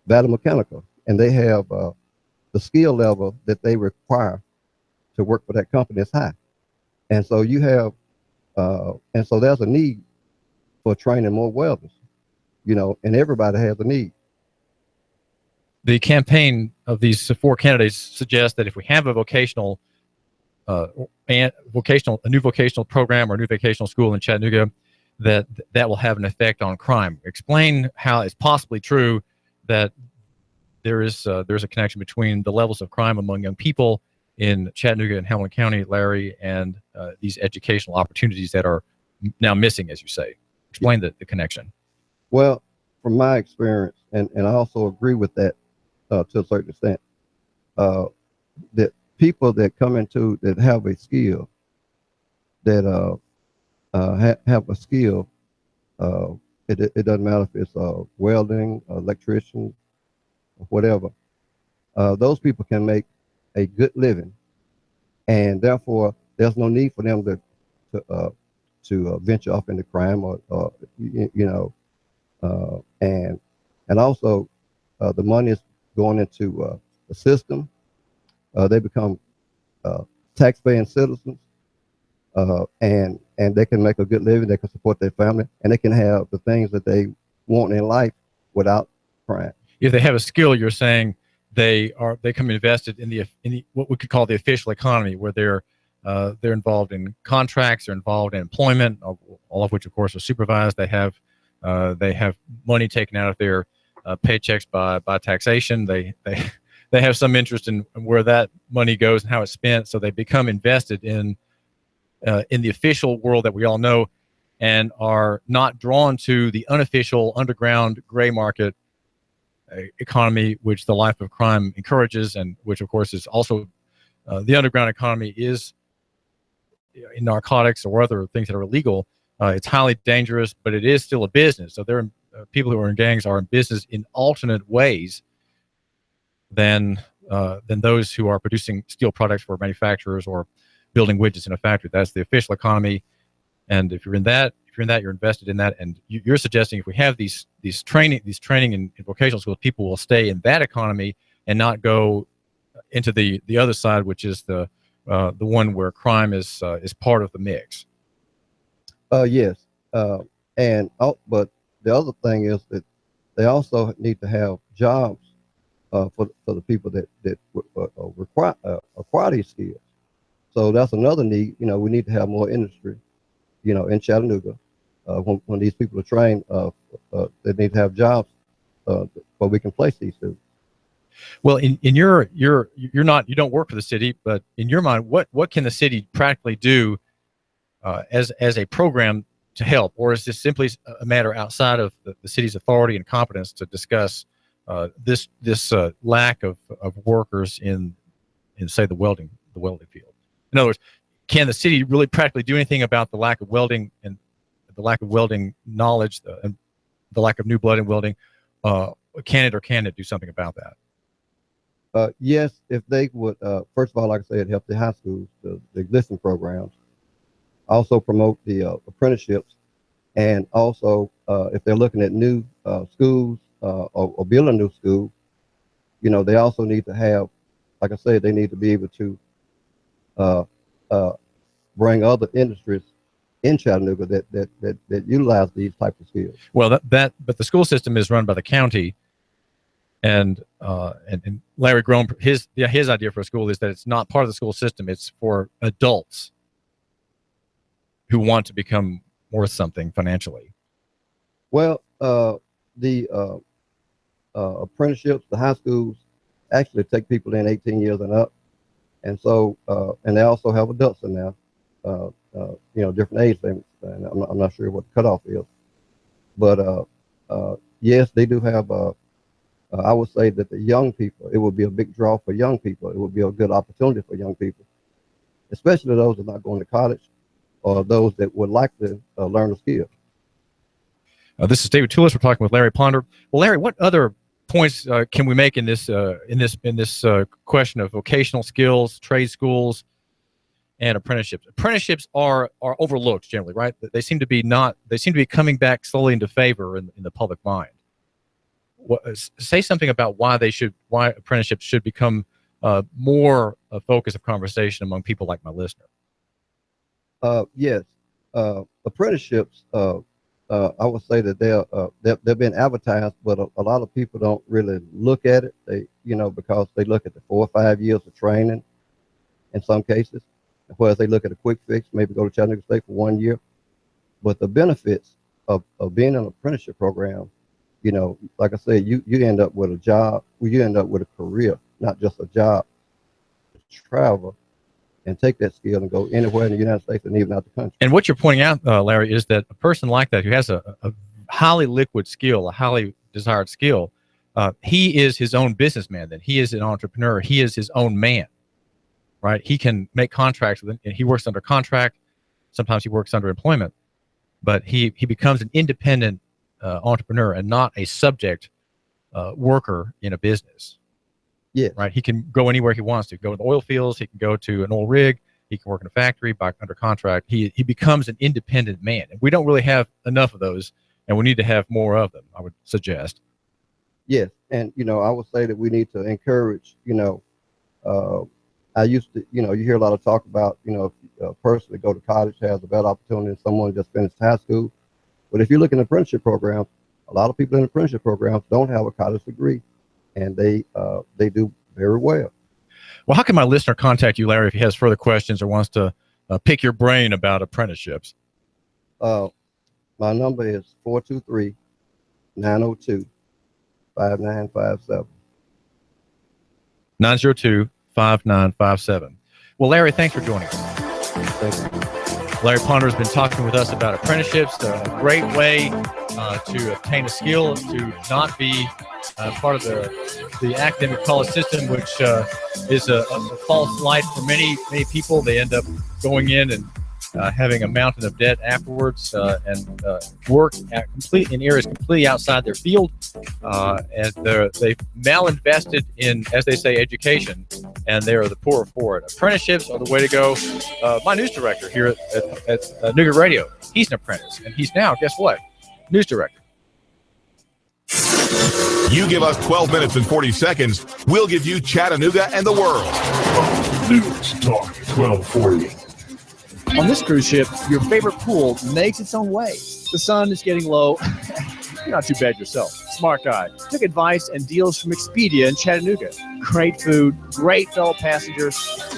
Valley Mechanical, and they have the skill level that they require to work for that company is high. And so you have, and so there's a need for training more welders, and everybody has a need. The campaign of these four candidates suggests that if we have a new vocational program or new vocational school in Chattanooga, that will have an effect on crime. Explain how it's possibly true that there's a connection between the levels of crime among young people in Chattanooga and Hamilton County, Larry, and these educational opportunities that are now missing, as you say. Explain the connection. Well, from my experience, and I also agree with that to a certain extent, that people that come into that have a skill, that have a skill, it doesn't matter if it's welding, electrician, whatever. Those people can make a good living, and therefore there's no need for them to venture off into crime and also the money is going into the system. They become tax-paying citizens, and they can make a good living. They can support their family, and they can have the things that they want in life without crime. If they have a skill, you're saying they come invested in the what we could call the official economy, where they're involved in contracts, they're involved in employment, all of which of course are supervised. They have money taken out of their paychecks by taxation. They have some interest in where that money goes and how it's spent, so they become invested in the official world that we all know, and are not drawn to the unofficial underground gray market economy, which the life of crime encourages, and which of course is also the underground economy is in narcotics or other things that are illegal. It's highly dangerous, but it is still a business. So there are people who are in gangs are in business in alternate ways than those who are producing steel products for manufacturers or building widgets in a factory. That's the official economy, and if you're in that, you're invested in that. And you're suggesting if we have these training in vocational schools, people will stay in that economy and not go into the other side, which is the one where crime is part of the mix. Yes, but the other thing is that they also need to have jobs for the people that acquire these skills. So that's another need. We need to have more industry, in Chattanooga. When these people are trained, they need to have jobs where we can place these students. Well, in you don't work for the city, but in your mind, what can the city practically do as a program to help, or is this simply a matter outside of the city's authority and competence to discuss this lack of workers in say the welding field? In other words, can the city really practically do anything about the lack of welding and the lack of welding knowledge and the lack of new blood in welding? Can it do something about that? Yes, if they would, first of all, like I said, help the high schools, the existing programs, also promote the apprenticeships, and also if they're looking at new schools or build a new school, they also need to have, like I said, they need to be able to bring other industries in Chattanooga that utilize these types of skills. Well, but the school system is run by the county, and Larry Groen, his idea for a school is that it's not part of the school system; it's for adults who want to become worth something financially. Well, the apprenticeships, the high schools, actually take people in 18 years and up, and so and they also have adults in there, different age limits, and I'm not sure what the cutoff is, but yes, they do have. I would say that the young people, it would be a big draw for young people. It would be a good opportunity for young people, especially those that are not going to college or those that would like to learn a skill. This is David Tulis. We're talking with Larry Ponder. Well, Larry, what other points can we make in this question of vocational skills, trade schools, and apprenticeships? Apprenticeships are overlooked generally, right? They seem to be coming back slowly into favor in the public mind. Say something about why apprenticeships should become more a focus of conversation among people like my listener. Yes, apprenticeships. I would say that they've been advertised, but a lot of people don't really look at it. Because they look at the 4 or 5 years of training in some cases, whereas they look at a quick fix, maybe go to Chattanooga State for 1 year. But the benefits of being in an apprenticeship program, like I said, you end up with a job, you end up with a career, not just a job. Travel and take that skill and go anywhere in the United States and even out the country. And what you're pointing out, Larry, is that a person like that who has a highly liquid skill, a highly desired skill, he is his own businessman. Then he is an entrepreneur. He is his own man, right? He can make contracts with him. He works under contract. Sometimes he works under employment, but he becomes an independent entrepreneur and not a subject worker in a business. Yeah. Right. He can go anywhere he wants to. Go to the oil fields. He can go to an oil rig. He can work in a factory under contract. He becomes an independent man. And we don't really have enough of those, and we need to have more of them, I would suggest. Yes. And, I would say that we need to encourage, I used to, you hear a lot of talk about, if a person that go to college has a better opportunity than someone just finished high school. But if you look in the apprenticeship programs, a lot of people in the apprenticeship programs don't have a college degree, and they do very well. Well, how can my listener contact you, Larry, if he has further questions or wants to pick your brain about apprenticeships? My number is 423-902-5957. 902-5957. Well, Larry, thanks for joining us. Thank you. Larry Ponder has been talking with us about apprenticeships, a great way to obtain a skill, to not be part of the academic college system, which is a false light for many people. They end up going in and having a mountain of debt afterwards and work in areas completely outside their field. And they've malinvested in, as they say, education, and they are the poorer for it. Apprenticeships are the way to go. My news director here at Nooga Radio, he's an apprentice, and he's now, guess what? News director. You give us 12 minutes and 40 seconds, we'll give you Chattanooga and the world. News Talk 1240. On this cruise ship, your favorite pool makes its own waves. The sun is getting low. You're not too bad yourself. Smart guy. Took advice and deals from Expedia in Chattanooga. Great food, great fellow passengers,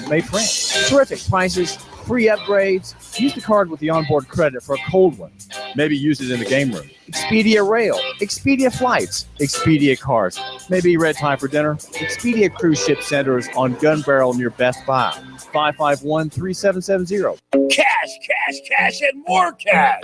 made friends. Terrific prices, free upgrades. Use the card with the onboard credit for a cold one. Maybe use it in the game room. Expedia Rail, Expedia Flights, Expedia Cars. Maybe red tie for dinner. Expedia Cruise Ship Centers on Gun Barrel near Best Buy. 551-3770. Cash, cash, cash, and more cash.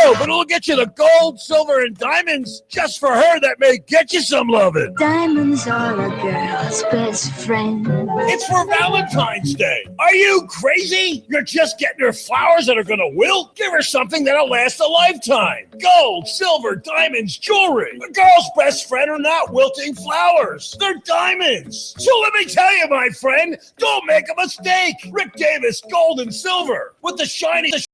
No, but it'll get you the gold, silver, and diamonds just for her that may get you some loving. Diamonds are a girl's best friend. It's for Valentine's Day. Are you crazy? You're just getting her flowers that are going to wilt? Give her something that'll last a lifetime. Gold, silver, diamonds, jewelry. A girl's best friend are not wilting flowers. They're diamonds. So let me tell you, my friend, don't make a mistake. Rick Davis, gold and silver with the shiniest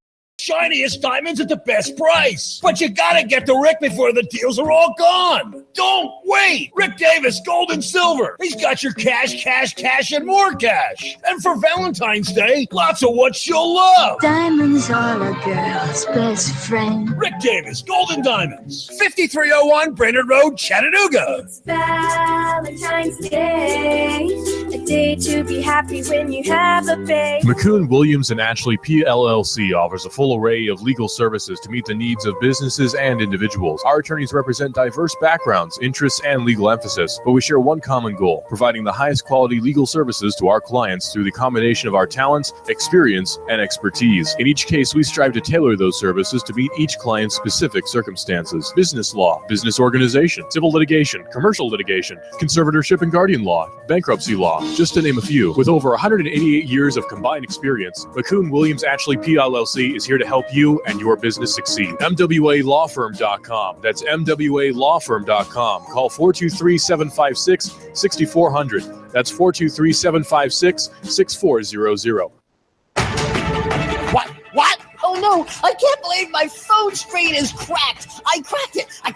diamonds at the best price. But you gotta get to Rick before the deals are all gone. Don't wait. Rick Davis, gold and silver. He's got your cash, and more cash. And for Valentine's Day, lots of what she'll love. Diamonds are a girl's best friend. Rick Davis, gold and diamonds. 5301 Brainerd Road, Chattanooga. It's Valentine's Day, a day to be happy when you have a babe. McCune Williams and Ashley PLLC offers a full array of legal services to meet the needs of businesses and individuals. Our attorneys represent diverse backgrounds, interests, and legal emphasis, but we share one common goal: providing the highest quality legal services to our clients through the combination of our talents, experience, and expertise. In each case, we strive to tailor those services to meet each client's specific circumstances. Business law, business organization, civil litigation, commercial litigation, conservatorship and guardian law, bankruptcy law, just to name a few. With over 188 years of combined experience, McCune Williams Ashley PLLC is here to help you and your business succeed. MWALawfirm.com. That's MWALawfirm.com. Call 423-756-6400. That's 423-756-6400. What? Oh no, I can't believe my phone screen is cracked. I cracked it. I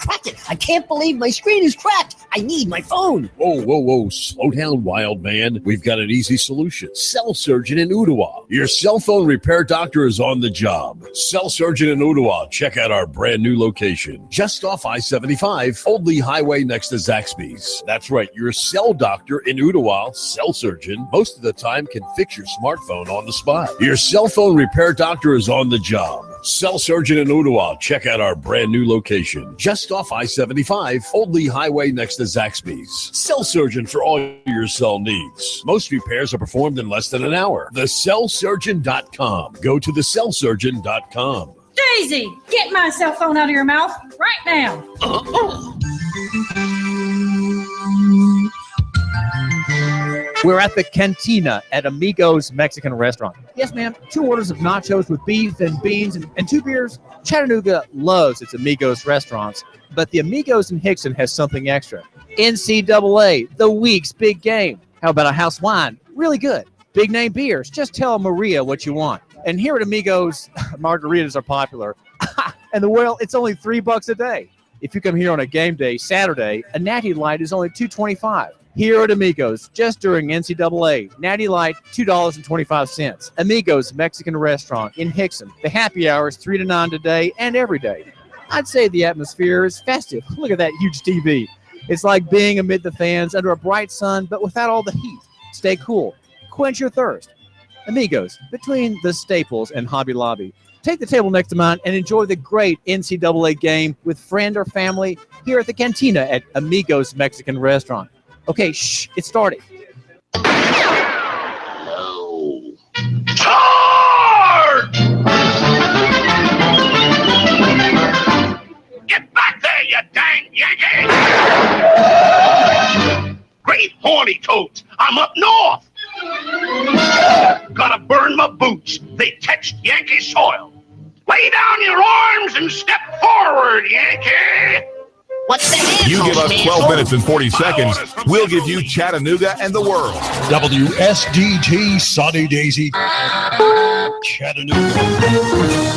can't believe my screen is cracked. I need my phone. Whoa. Slow down, wild man. We've got an easy solution. Cell Surgeon in Ottawa. Your cell phone repair doctor is on the job. Cell Surgeon in Ottawa. Check out our brand new location. Just off I-75, Old Lee Highway next to Zaxby's. That's right, your cell doctor in Ottawa, Cell Surgeon, most of the time can fix your smartphone on the spot. Your cell phone repair doctor is on the job. Cell Surgeon in Ottawa. Check out our brand new location. Just off I-75, Old Lee Highway next to Zaxby's. Cell Surgeon for all your cell needs. Most repairs are performed in less than an hour. TheCellSurgeon.com. Go to TheCellSurgeon.com. Daisy, get my cell phone out of your mouth right now. We're at the Cantina at Amigos Mexican Restaurant. Yes, ma'am. 2 orders of nachos with beef and beans and 2 beers. Chattanooga loves its Amigos restaurants, but the Amigos in Hickson has something extra. NCAA, the week's big game. How about a house wine? Really good. Big name beers. Just tell Maria what you want. And here at Amigos, margaritas are popular. And it's only $3 a day. If you come here on a game day, Saturday, a Natty Light is only $2.25. Here at Amigos, just during NCAA, Natty Light, $2.25. Amigos Mexican Restaurant in Hickson. The happy hour is 3 to 9 today and every day. I'd say the atmosphere is festive. Look at that huge TV. It's like being amid the fans under a bright sun, but without all the heat. Stay cool. Quench your thirst. Amigos, between the Staples and Hobby Lobby. Take the table next to mine and enjoy the great NCAA game with friend or family here at the Cantina at Amigos Mexican Restaurant. Okay, shh, it's starting. Charge! Get back there, you dang Yankee! Great horny toads, I'm up north. Gotta burn my boots. They touched Yankee soil. Lay down your arms and step forward, Yankee. What's the hand? You give us 12 minutes and 40 seconds, we'll give you Chattanooga and the world. WSDT Sunny Daisy, Chattanooga.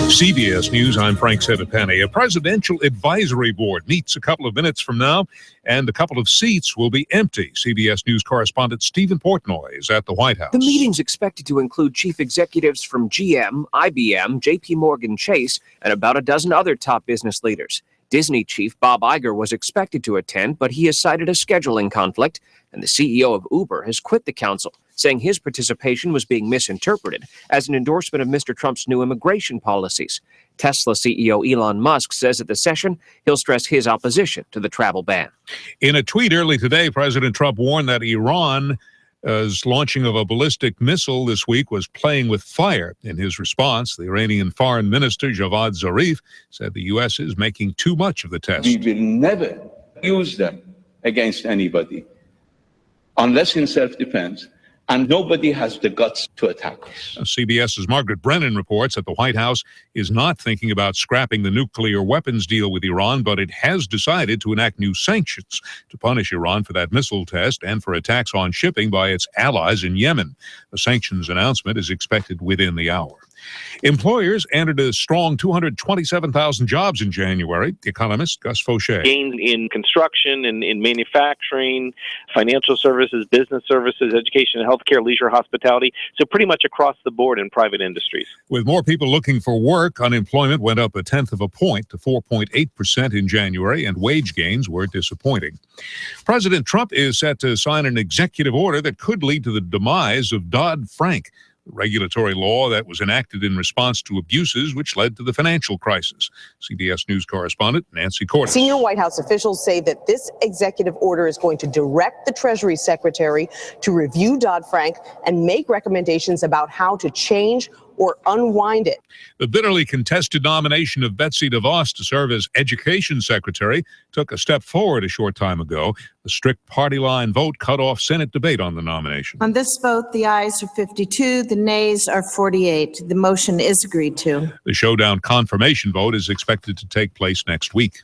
CBS News, I'm Frank Settipani. A presidential advisory board meets a couple of minutes from now, and a couple of seats will be empty. CBS News correspondent Stephen Portnoy is at the White House. The meeting's expected to include chief executives from GM, IBM, JP Morgan Chase, and about a dozen other top business leaders. Disney chief Bob Iger was expected to attend, but he has cited a scheduling conflict, and the CEO of Uber has quit the council, saying his participation was being misinterpreted as an endorsement of Mr. Trump's new immigration policies. Tesla CEO Elon Musk says at the session he'll stress his opposition to the travel ban. In a tweet early today, President Trump warned that Iran launching of a ballistic missile this week was playing with fire. In his response, the Iranian Foreign Minister Javad Zarif said the U.S. is making too much of the test. We will never use them against anybody unless in self-defense, and nobody has the guts to attack us. CBS's Margaret Brennan reports that the White House is not thinking about scrapping the nuclear weapons deal with Iran, but it has decided to enact new sanctions to punish Iran for that missile test and for attacks on shipping by its allies in Yemen. The sanctions announcement is expected within the hour. Employers entered a strong 227,000 jobs in January. Economist Gus Fauché. Gains in construction and in manufacturing, financial services, business services, education, healthcare, leisure, hospitality. So pretty much across the board in private industries. With more people looking for work, unemployment went up 0.1 point to 4.8% in January, and wage gains were disappointing. President Trump is set to sign an executive order that could lead to the demise of Dodd-Frank, regulatory law that was enacted in response to abuses which led to the financial crisis. CBS News correspondent Nancy Cordes. Senior White House officials say that this executive order is going to direct the Treasury Secretary to review Dodd-Frank and make recommendations about how to change or unwind it. The bitterly contested nomination of Betsy DeVos to serve as Education Secretary took a step forward a short time ago. The strict party line vote cut off Senate debate on the nomination. On this vote, the ayes are 52, the nays are 48. The motion is agreed to. The showdown confirmation vote is expected to take place next week.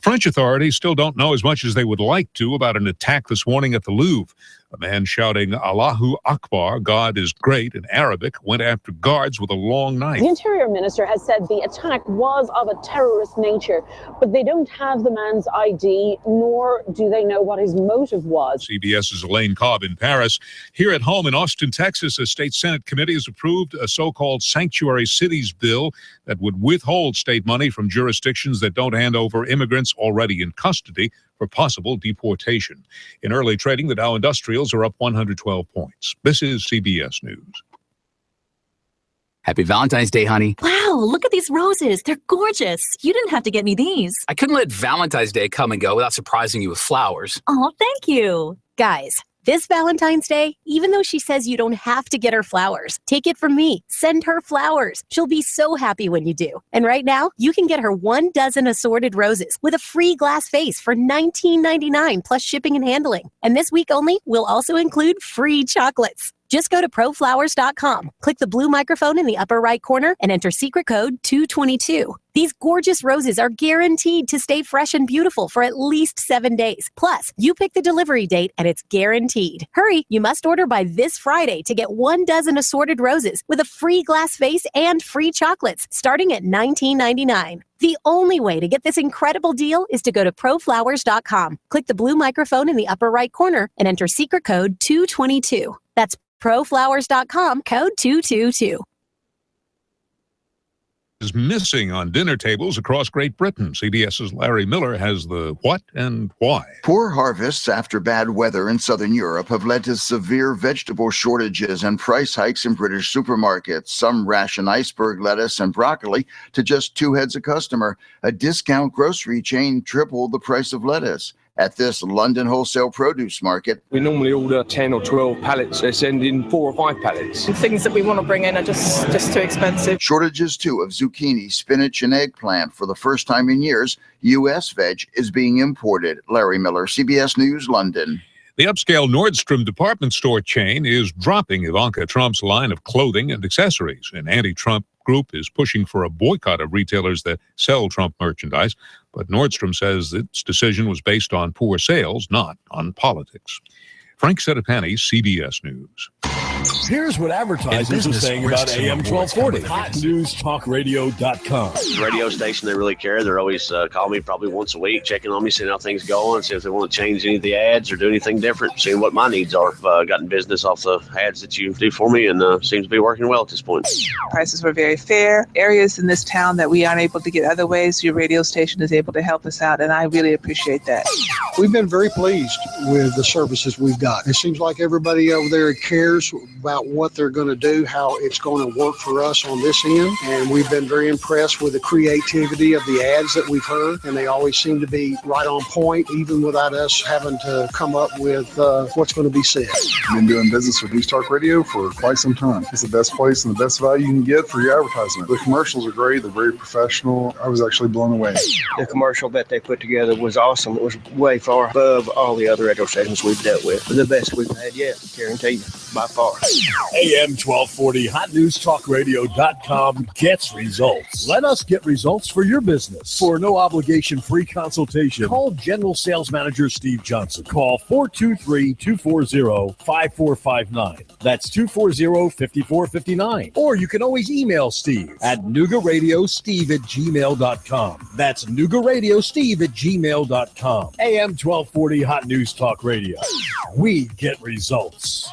French authorities still don't know as much as they would like to about an attack this morning at the Louvre. A man shouting Allahu Akbar, God is great, in Arabic, went after guards with a long knife. The Interior Minister has said the attack was of a terrorist nature, but they don't have the man's ID, nor do they know what his motive was. CBS's Elaine Cobb in Paris. Here at home in Austin, Texas, a state Senate committee has approved a so-called sanctuary cities bill that would withhold state money from jurisdictions that don't hand over immigrants already in custody for possible deportation. In early trading, the Dow Industrials are up 112 points. This is CBS News. Happy Valentine's Day, honey. Wow, look at these roses. They're gorgeous. You didn't have to get me these. I couldn't let Valentine's Day come and go without surprising you with flowers. Oh, thank you. Guys, this Valentine's Day, even though she says you don't have to get her flowers, take it from me. Send her flowers. She'll be so happy when you do. And right now, you can get her 1 dozen assorted roses with a free glass vase for $19.99 plus shipping and handling. And this week only, we'll also include free chocolates. Just go to proflowers.com, click the blue microphone in the upper right corner, and enter secret code 222. These gorgeous roses are guaranteed to stay fresh and beautiful for at least 7 days. Plus, you pick the delivery date, and it's guaranteed. Hurry, you must order by this Friday to get 1 dozen assorted roses with a free glass vase and free chocolates, starting at $19.99. The only way to get this incredible deal is to go to proflowers.com, click the blue microphone in the upper right corner, and enter secret code 222. That's proflowers.com, code 222. Is missing on dinner tables across Great Britain. CBS's Larry Miller has the what and why. Poor harvests after bad weather in southern Europe have led to severe vegetable shortages and price hikes in British supermarkets. Some ration iceberg lettuce and broccoli to just 2 heads a customer. A discount grocery chain tripled the price of lettuce. At this London wholesale produce market, we normally order 10 or 12 pallets. They send in 4 or 5 pallets. Things that we want to bring in are just too expensive. Shortages, too, of zucchini, spinach, and eggplant. For the first time in years, U.S. veg is being imported. Larry Miller, CBS News, London. The upscale Nordstrom department store chain is dropping Ivanka Trump's line of clothing and accessories. An anti-Trump group is pushing for a boycott of retailers that sell Trump merchandise, but Nordstrom says its decision was based on poor sales, not on politics. Frank Sedapani, CBS News. Here's what advertisers are saying about AM 1240. HotNewsTalkRadio.com. The radio station, they really care. They're always calling me probably once a week, checking on me, seeing how things going, see if they want to change any of the ads or do anything different, seeing what my needs are. I've gotten business off the ads that you do for me, and seems to be working well at this point. Prices were very fair. Areas in this town that we aren't able to get other ways, your radio station is able to help us out, and I really appreciate that. We've been very pleased with the services we've got. It seems like everybody over there cares about what they're going to do, how it's going to work for us on this end. And we've been very impressed with the creativity of the ads that we've heard. And they always seem to be right on point, even without us having to come up with what's going to be said. I've been doing business with News Talk Radio for quite some time. It's the best place and the best value you can get for your advertisement. The commercials are great. They're very professional. I was actually blown away. The commercial that they put together was awesome. It was way far above all the other radio stations we've dealt with. The best we've had yet, guarantee you, by far. AM 1240 HotNewsTalkRadio.com gets results. Let us get results for your business. For no obligation free consultation, call General Sales Manager Steve Johnson. Call 423-240-5459. That's 240-5459. Or you can always email Steve at NoogaRadioSteve@gmail.com. That's NoogaRadioSteve@gmail.com. AM 1240 Hot News Talk Radio. We get results.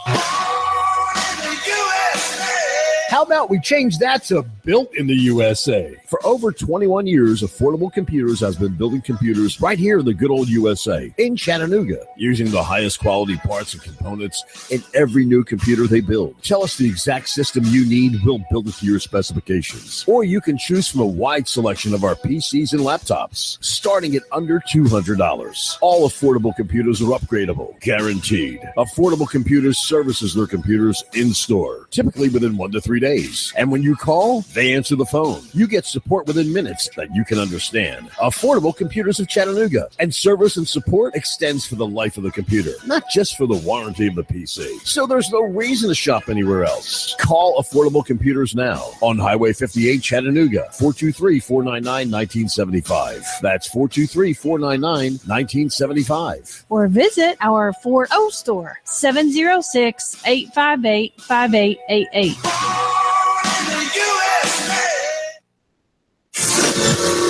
How about we change that to built in the USA? For over 21 years, Affordable Computers has been building computers right here in the good old USA, in Chattanooga, using the highest quality parts and components in every new computer they build. Tell us the exact system you need, we'll build it to your specifications. Or you can choose from a wide selection of our PCs and laptops, starting at under $200. All Affordable Computers are upgradable, guaranteed. Affordable Computers services their computers in store, typically within 1 to 3 days. And when you call, they answer the phone. You get support within minutes that you can understand. Affordable Computers of Chattanooga. And service and support extends for the life of the computer, not just for the warranty of the PC. So there's no reason to shop anywhere else. Call Affordable Computers now on Highway 58 Chattanooga, 423-499-1975. That's 423-499-1975. Or visit our Fort O store, 706-858-5888.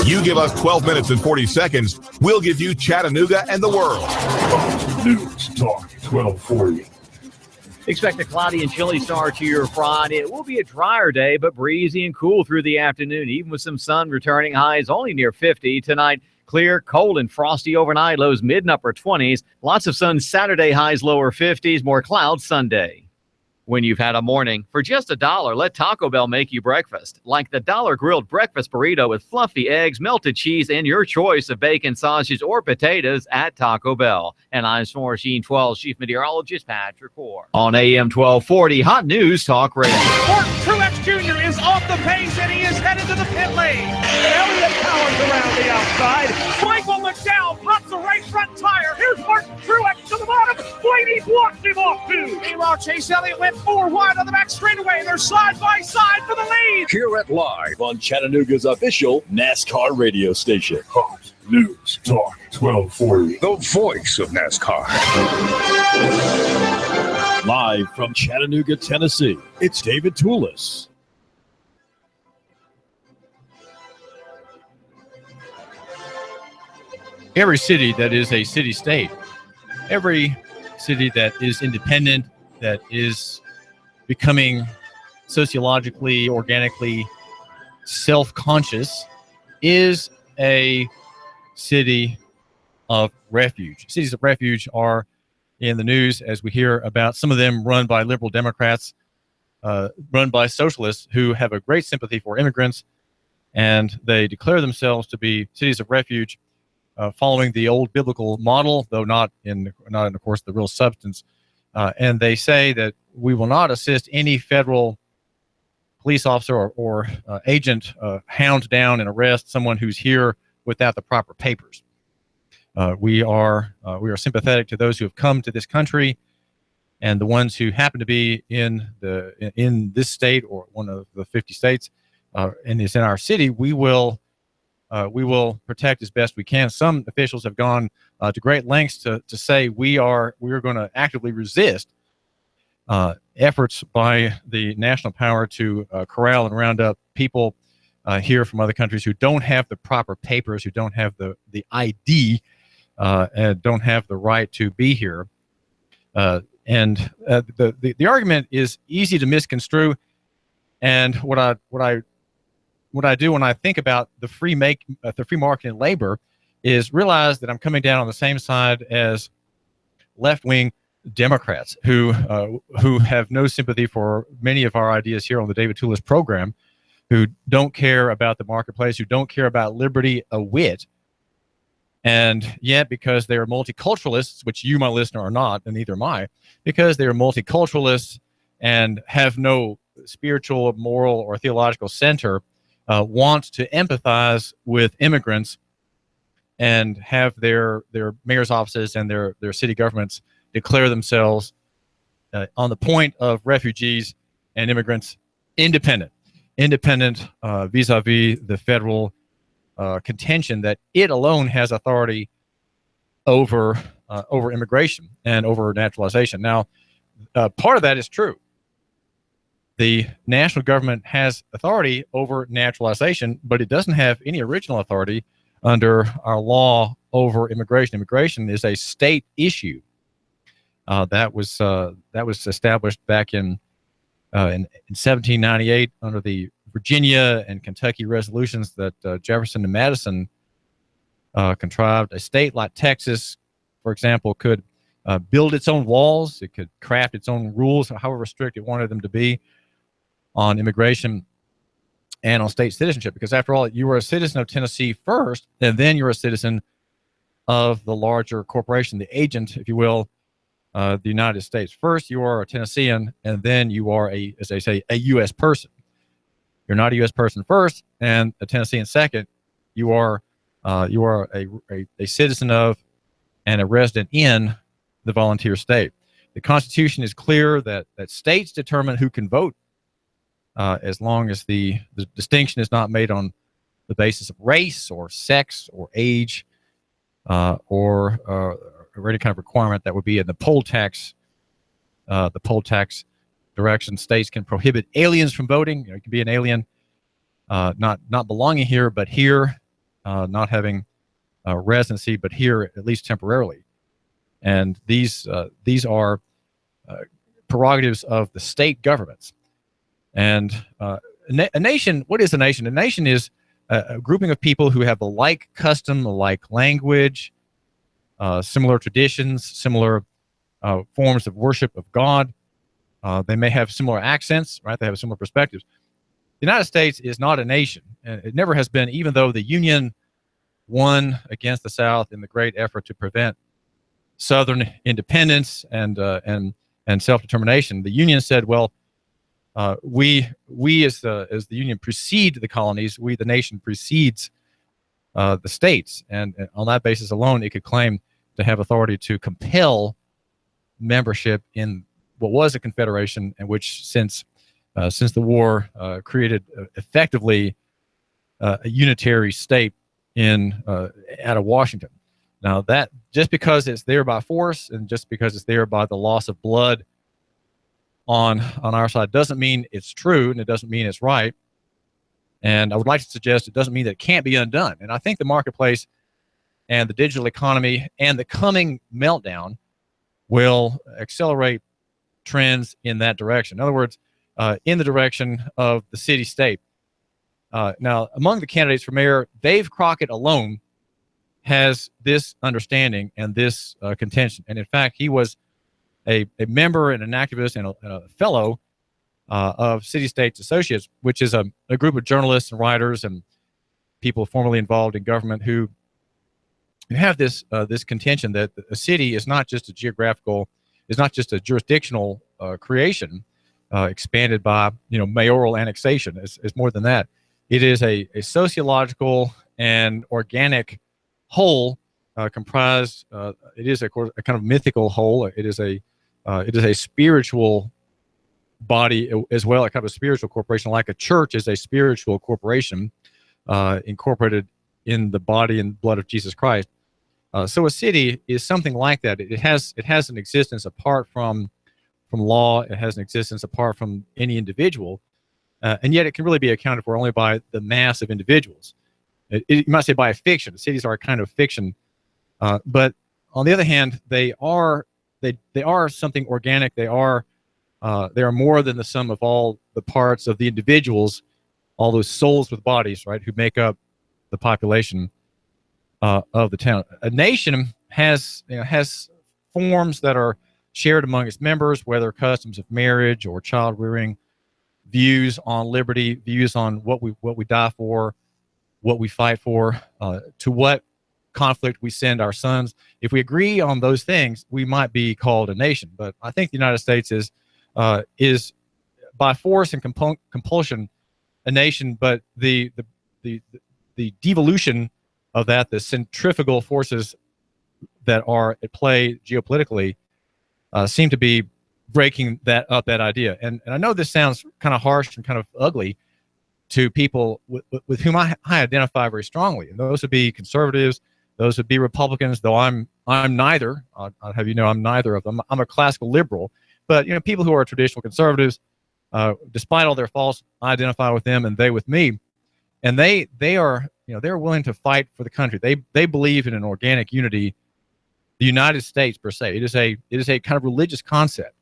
You give us 12 minutes and 40 seconds, we'll give you Chattanooga and the world. News Talk 1240. Expect a cloudy and chilly start to your Friday. It will be a drier day, but breezy and cool through the afternoon, even with some sun returning. Highs only near 50 tonight. Clear, cold, and frosty overnight. Lows mid and upper 20s. Lots of sun Saturday, highs lower 50s. More clouds Sunday. When you've had a morning, for just $1, let Taco Bell make you breakfast. Like the $1 grilled breakfast burrito with fluffy eggs, melted cheese, and your choice of bacon, sausage, or potatoes at Taco Bell. And I'm Summer Machine 12 Chief Meteorologist Patrick Orr. On AM 1240, Hot News Talk Radio. Martin Truex Jr. is off the pace, and he is headed to the pit lane. Elliott Powers around the outside. Michael McDowell pops a right front tire. Here's Martin Truex to the bottom. Blaney blocks him off too. Meanwhile, Chase Elliott went 4 wide on the back straightaway. They're side by side for the lead. Hear it live on Chattanooga's official NASCAR radio station. Hot News Talk 1240. The voice of NASCAR. Live from Chattanooga, Tennessee, it's David Tulis. Every city that is a city-state, every city that is independent, that is becoming sociologically, organically self-conscious, is a city of refuge. Cities of refuge are in the news as we hear about some of them run by liberal Democrats, run by socialists who have a great sympathy for immigrants, and they declare themselves to be cities of refuge, following the old biblical model, though not in, of course, the real substance. And they say that we will not assist any federal police officer or agent hound down and arrest someone who's here without the proper papers. We are sympathetic to those who have come to this country, and the ones who happen to be in this state or one of the 50 states, and is in our city. We will protect as best we can. Some officials have gone to great lengths to say we are going to actively resist efforts by the national power to corral and round up people here from other countries who don't have the proper papers, who don't have the ID, and don't have the right to be here. And the argument is easy to misconstrue. And what I do when I think about the free market in labor, is realize that I'm coming down on the same side as left-wing Democrats who have no sympathy for many of our ideas here on the David Tulis program, who don't care about the marketplace, who don't care about liberty a whit. And yet, because they are multiculturalists, which you, my listener, are not, and neither am I, because they are multiculturalists and have no spiritual, moral, or theological center, want to empathize with immigrants and have their mayor's offices and their city governments declare themselves on the point of refugees and immigrants independent vis-a-vis the federal contention that it alone has authority over immigration and over naturalization. Now, part of that is true. The national government has authority over naturalization, but it doesn't have any original authority under our law over immigration. Immigration is a state issue. That was established back in 1798 under the Virginia and Kentucky resolutions that Jefferson and Madison contrived. A state like Texas, for example, could build its own walls. It could craft its own rules, however strict it wanted them to be, on immigration and on state citizenship. Because after all, you were a citizen of Tennessee first, and then you're a citizen of the larger corporation, the agent, if you will, the United States. First, you are a Tennessean, and then you are as they say, a U.S. person. You're not a U.S. person first, and a Tennessean second. You are a citizen of and a resident in the volunteer state. The Constitution is clear that states determine who can vote, as long as the distinction is not made on the basis of race or sex or age or any kind of requirement that would be in the poll tax direction. States can prohibit aliens from voting. You can be an alien, not belonging here, but here, not having residency, but here at least temporarily. And these are prerogatives of the state governments. And a nation, what is a nation? A nation is a grouping of people who have the like custom, the like language, similar traditions, similar forms of worship of God. They may have similar accents, right? They have similar perspectives. The United States is not a nation, and it never has been, even though the Union won against the South in the great effort to prevent Southern independence and self-determination. The Union said, well, we as the Union precede the colonies, we the nation precedes the states, and on that basis alone, it could claim to have authority to compel membership in what was a confederation, and which since the war created effectively a unitary state out of Washington. Now, that just because it's there by force and just because it's there by the loss of blood on our side doesn't mean it's true, and it doesn't mean it's right. And I would like to suggest it doesn't mean that it can't be undone. And I think the marketplace and the digital economy and the coming meltdown will accelerate trends in that direction. In other words, in the direction of the city-state. Now, among the candidates for mayor, Dave Crockett alone has this understanding and this contention. And in fact, he was a member and an activist and a fellow of City States Associates, which is a group of journalists and writers and people formerly involved in government who have this contention that a city is not just a jurisdictional creation expanded by mayoral annexation. It's more than that. It is a sociological and organic whole comprised. It is a kind of mythical whole. It is a spiritual body as well, a kind of a spiritual corporation, like a church is a spiritual corporation incorporated in the body and blood of Jesus Christ. So a city is something like that. It has an existence apart from law. It has an existence apart from any individual, and yet it can really be accounted for only by the mass of individuals. You might say by a fiction. Cities are a kind of fiction, but on the other hand, they are something organic. They are more than the sum of all the parts of the individuals, all those souls with bodies, right, who make up the population of the town. A nation has forms that are shared among its members, whether customs of marriage or child rearing, views on liberty, views on what we die for, what we fight for, to what conflict we send our sons. If we agree on those things, we might be called a nation. But I think the United States is by force and compulsion a nation. But the devolution of that, the centrifugal forces that are at play geopolitically, seem to be breaking that idea. And I know this sounds kind of harsh and kind of ugly to people with whom I identify very strongly. And those would be conservatives, those would be Republicans, though I'm neither. I'll have you know I'm neither of them. I'm a classical liberal. But people who are traditional conservatives, despite all their faults, I identify with them and they with me. And they are they're willing to fight for the country. They believe in an organic unity. The United States per se, it is a kind of religious concept.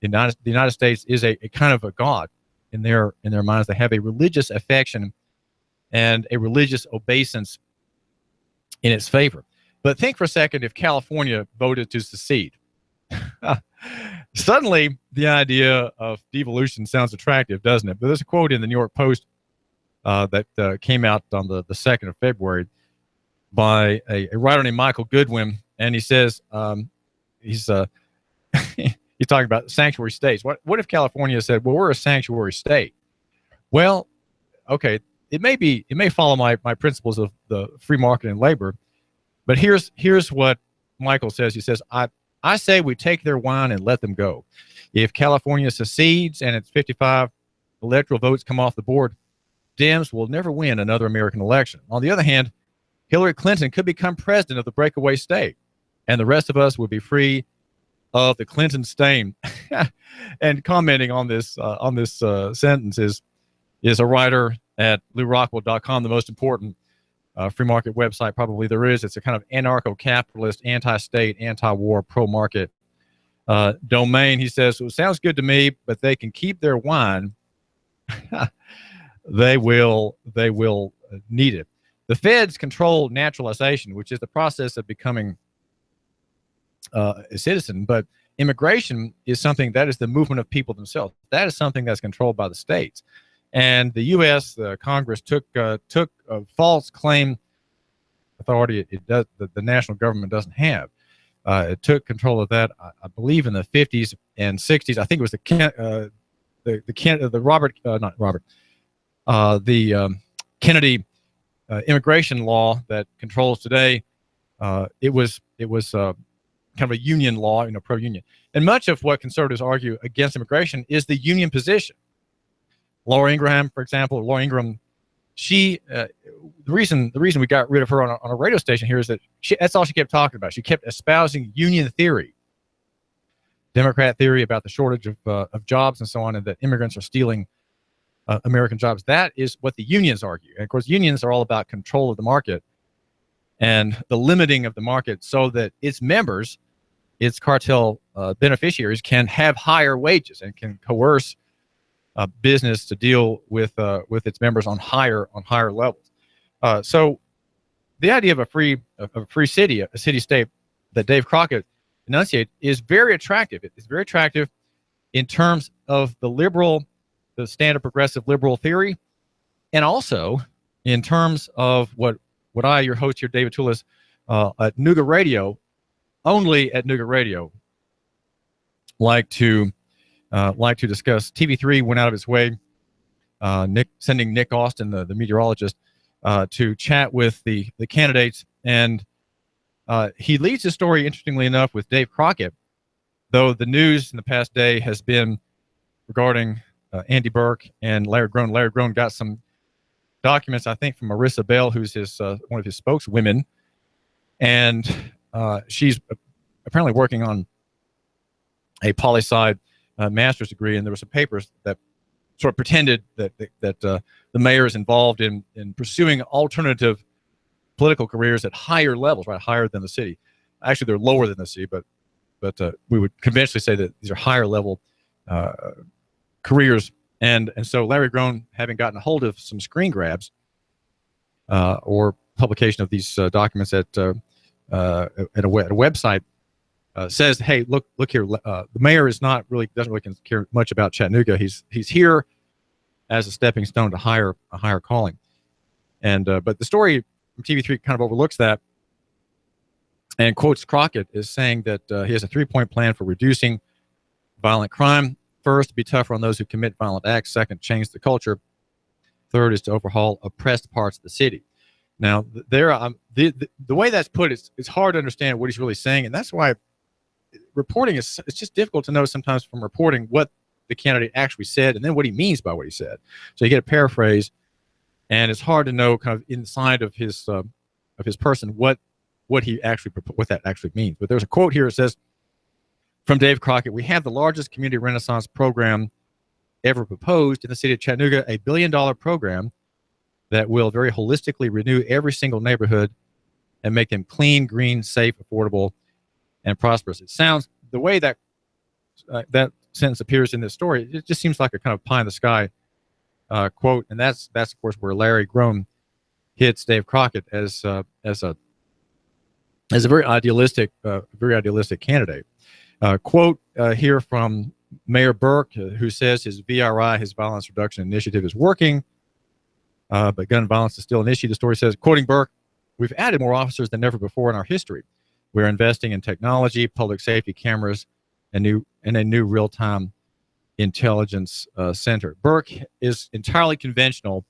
The United States is a kind of a god in their minds. They have a religious affection and a religious obeisance in its favor. But think for a second if California voted to secede. Suddenly, the idea of devolution sounds attractive, doesn't it? But there's a quote in the New York Post that came out on the 2nd of February by a writer named Michael Goodwin, and he says he's talking about sanctuary states. What if California said, "Well, we're a sanctuary state"? Well, okay, it may follow my principles of the free market and labor, but here's what Michael says. He says, I say we take their wine and let them go. If California secedes and its 55 electoral votes come off the board, Dems will never win another American election. On the other hand, Hillary Clinton could become president of the breakaway state, and the rest of us would be free of the Clinton stain. And commenting on this sentence is a writer at LouRockwell.com, the most important free market website probably there is. It's a kind of anarcho-capitalist, anti-state, anti-war, pro-market domain. He says, "It sounds good to me, but they can keep their wine." They will need it. The feds control naturalization, which is the process of becoming a citizen, but immigration is something that is the movement of people themselves. That is something that's controlled by the states. And the U.S. Congress took a false claim authority the national government doesn't have. It took control of that, I believe, in the 50s and 60s. I think it was the Kennedy immigration law that controls today. It was kind of a union law, pro-union. And much of what conservatives argue against immigration is the union position. Laura Ingraham, for example, she the reason we got rid of her on a radio station here is that that's all she kept talking about. She kept espousing union theory, Democrat theory about the shortage of jobs and so on, and that immigrants are stealing American jobs. That is what the unions argue. And of course, unions are all about control of the market and the limiting of the market so that its members, its cartel beneficiaries, can have higher wages and can coerce business to deal with its members on higher levels. So the idea of a free city, a city-state that Dave Crockett enunciated is very attractive. It's very attractive in terms of the standard progressive liberal theory, and also in terms of what I, your host here, David Tulis, at Nooga Radio, only at Nooga Radio, like to discuss. TV3 went out of its way, sending Nick Austin, the meteorologist, to chat with the candidates, and he leads the story, interestingly enough, with Dave Crockett, though the news in the past day has been regarding Andy Burke and Larry Groen. Larry Groen got some documents, I think, from Marissa Bell, who's one of his spokeswomen, and she's apparently working on a poli-sci master's degree, and there were some papers that sort of pretended that the mayor is involved in pursuing alternative political careers at higher levels, right, higher than the city. Actually, they're lower than the city, but we would conventionally say that these are higher level careers. And so Larry Groen, having gotten a hold of some screen grabs or publication of these documents at a website says, "Hey, look here. The mayor doesn't really care much about Chattanooga. He's here as a stepping stone to a higher calling." And but the story from TV3 kind of overlooks that and quotes Crockett as saying that he has a 3-point plan for reducing violent crime. First, be tougher on those who commit violent acts. Second, change the culture. Third is to overhaul oppressed parts of the city. Now, the way that's put, it's hard to understand what he's really saying, and that's why reporting it's just difficult to know sometimes from reporting what the candidate actually said and then what he means by what he said. So you get a paraphrase, and it's hard to know kind of inside of his person what that actually means. But there's a quote here. It says from Dave Crockett, "We have the largest community renaissance program ever proposed in the city of Chattanooga, a $1 billion program that will very holistically renew every single neighborhood and make them clean, green, safe, affordable, and prosperous." It sounds, the way that that sentence appears in this story, it just seems like a kind of pie in the sky quote, and that's of course where Larry Groen hits Dave Crockett as a very idealistic candidate. Quote here from Mayor Burke, who says his VRI, his violence reduction initiative, is working, but gun violence is still an issue. The story says, quoting Burke, "We've added more officers than ever before in our history. We're investing in technology, public safety cameras, and a new real-time intelligence center." Burke is entirely conventional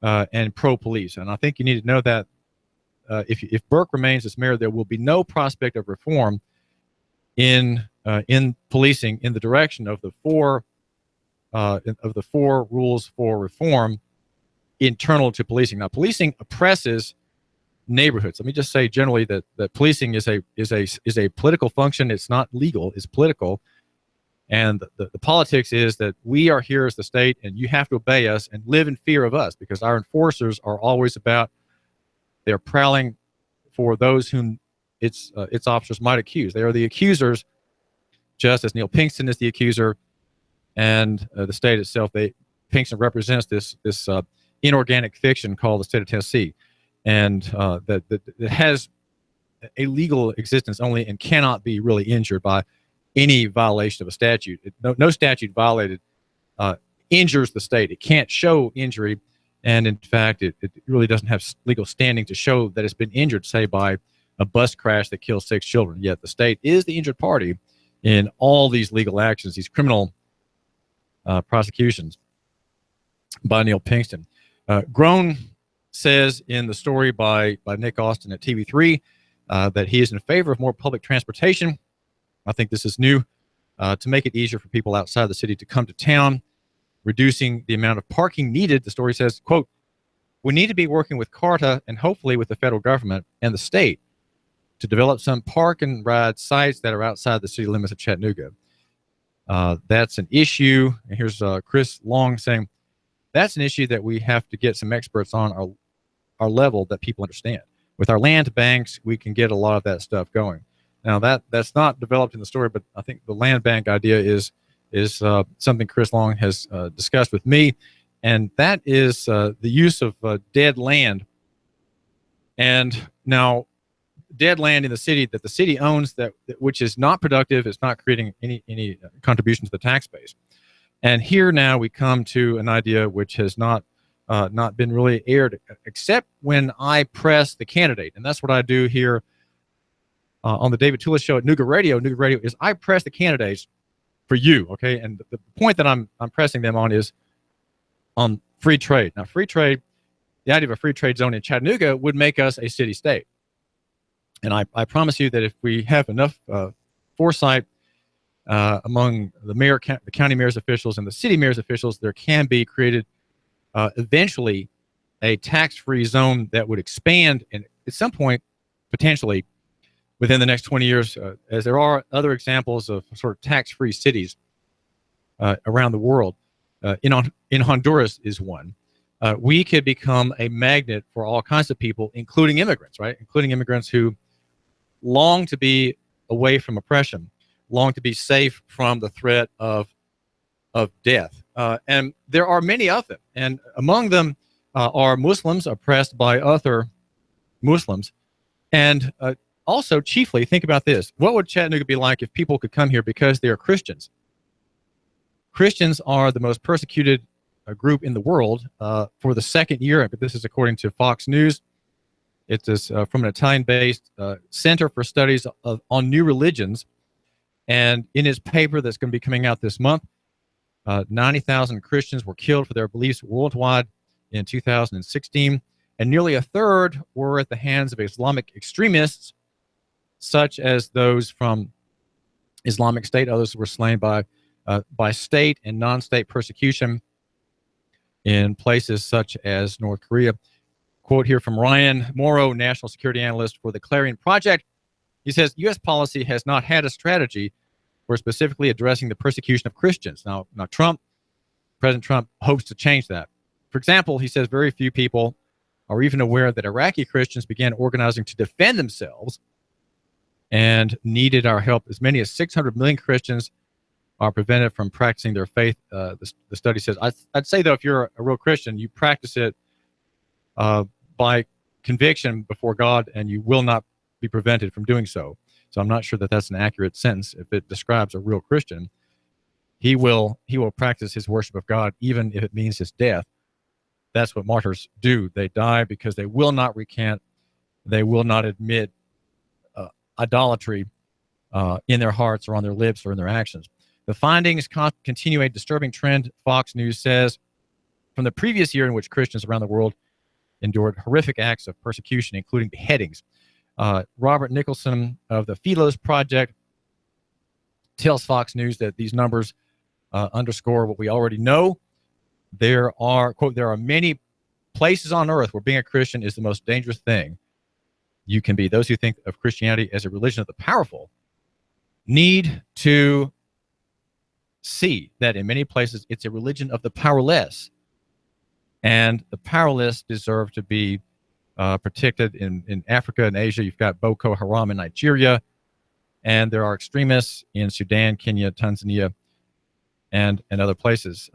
and pro-police, and I think you need to know that if Burke remains as mayor, there will be no prospect of reform in policing in the direction of the four rules for reform internal to policing. Now, policing oppresses neighborhoods. Let me just say generally that policing is a political function. It's not legal. It's political. And the politics is that we are here as the state, and you have to obey us and live in fear of us, because our enforcers are always they're prowling for those whom its officers might accuse. They are the accusers, just as Neil Pinkston is the accuser, and the state itself. Pinkston represents this inorganic fiction called the state of Tennessee, and that has a legal existence only and cannot be really injured by any violation of a statute. No statute violated injures the state. It can't show injury, and in fact, it really doesn't have legal standing to show that it's been injured, say, by a bus crash that kills 6 children. Yet the state is the injured party in all these legal actions, these criminal prosecutions by Neil Pinkston. Groen says in the story by Nick Austin at TV3 that he is in favor of more public transportation. I think this is new, to make it easier for people outside the city to come to town, reducing the amount of parking needed. The story says, quote, "We need to be working with CARTA and hopefully with the federal government and the state to develop some park and ride sites that are outside the city limits of Chattanooga." That's an issue. And here's Chris Long saying, "That's an issue that we have to get some experts on our level that people understand. With our land banks, we can get a lot of that stuff going." Now that's not developed in the story, but I think the land bank idea is something Chris Long has discussed with me, and that is the use of dead land. And now, dead land in the city that the city owns, which is not productive, it's not creating any contribution to the tax base. And here now we come to an idea which has not been really aired, except when I press the candidate, and that's what I do here on the David Tulis show at Nooga Radio. Nooga Radio is I press the candidates for you, okay? And the point that I'm pressing them on is on free trade. Now, free trade, the idea of a free trade zone in Chattanooga would make us a city state. And I promise you that if we have enough foresight among the county mayor's officials and the city mayor's officials, there can be created eventually a tax-free zone that would expand, and at some point, potentially, within the next 20 years, as there are other examples of sort of tax-free cities around the world. In Honduras is one. We could become a magnet for all kinds of people, including immigrants, right? Including immigrants who long to be away from oppression, long to be safe from the threat of death. And there are many of them. And among them are Muslims oppressed by other Muslims. And also, chiefly, think about this. What would Chattanooga be like if people could come here because they are Christians? Christians are the most persecuted group in the world for the second year. But this is according to Fox News. It is from an Italian-based Center for Studies on New Religions. And in his paper that's going to be coming out this month, 90,000 Christians were killed for their beliefs worldwide in 2016. And nearly a third were at the hands of Islamic extremists, such as those from Islamic State. Others were slain by state and non-state persecution in places such as North Korea. Quote here from Ryan Morrow, national security analyst for the Clarion Project. He says, U.S. policy has not had a strategy for specifically addressing the persecution of Christians. Now President Trump hopes to change that. For example, he says very few people are even aware that Iraqi Christians began organizing to defend themselves and needed our help. As many as 600 million Christians are prevented from practicing their faith. The study says, I'd say, though, if you're a real Christian, you practice it by conviction before God, and you will not be prevented from doing so. So I'm not sure that that's an accurate sentence. If it describes a real Christian, he will practice his worship of God, even if it means his death. That's what martyrs do. They die because they will not recant. They will not admit idolatry in their hearts or on their lips or in their actions. The findings continue a disturbing trend, Fox News says, from the previous year in which Christians around the world endured horrific acts of persecution, including beheadings. Robert Nicholson of the Philos Project tells Fox News that these numbers underscore what we already know. There are, quote, there are many places on earth where being a Christian is the most dangerous thing you can be. Those who think of Christianity as a religion of the powerful need to see that in many places it's a religion of the powerless. And the powerless deserve to be protected in Africa and Asia. You've got Boko Haram in Nigeria, and there are extremists in Sudan, Kenya, Tanzania, and other places.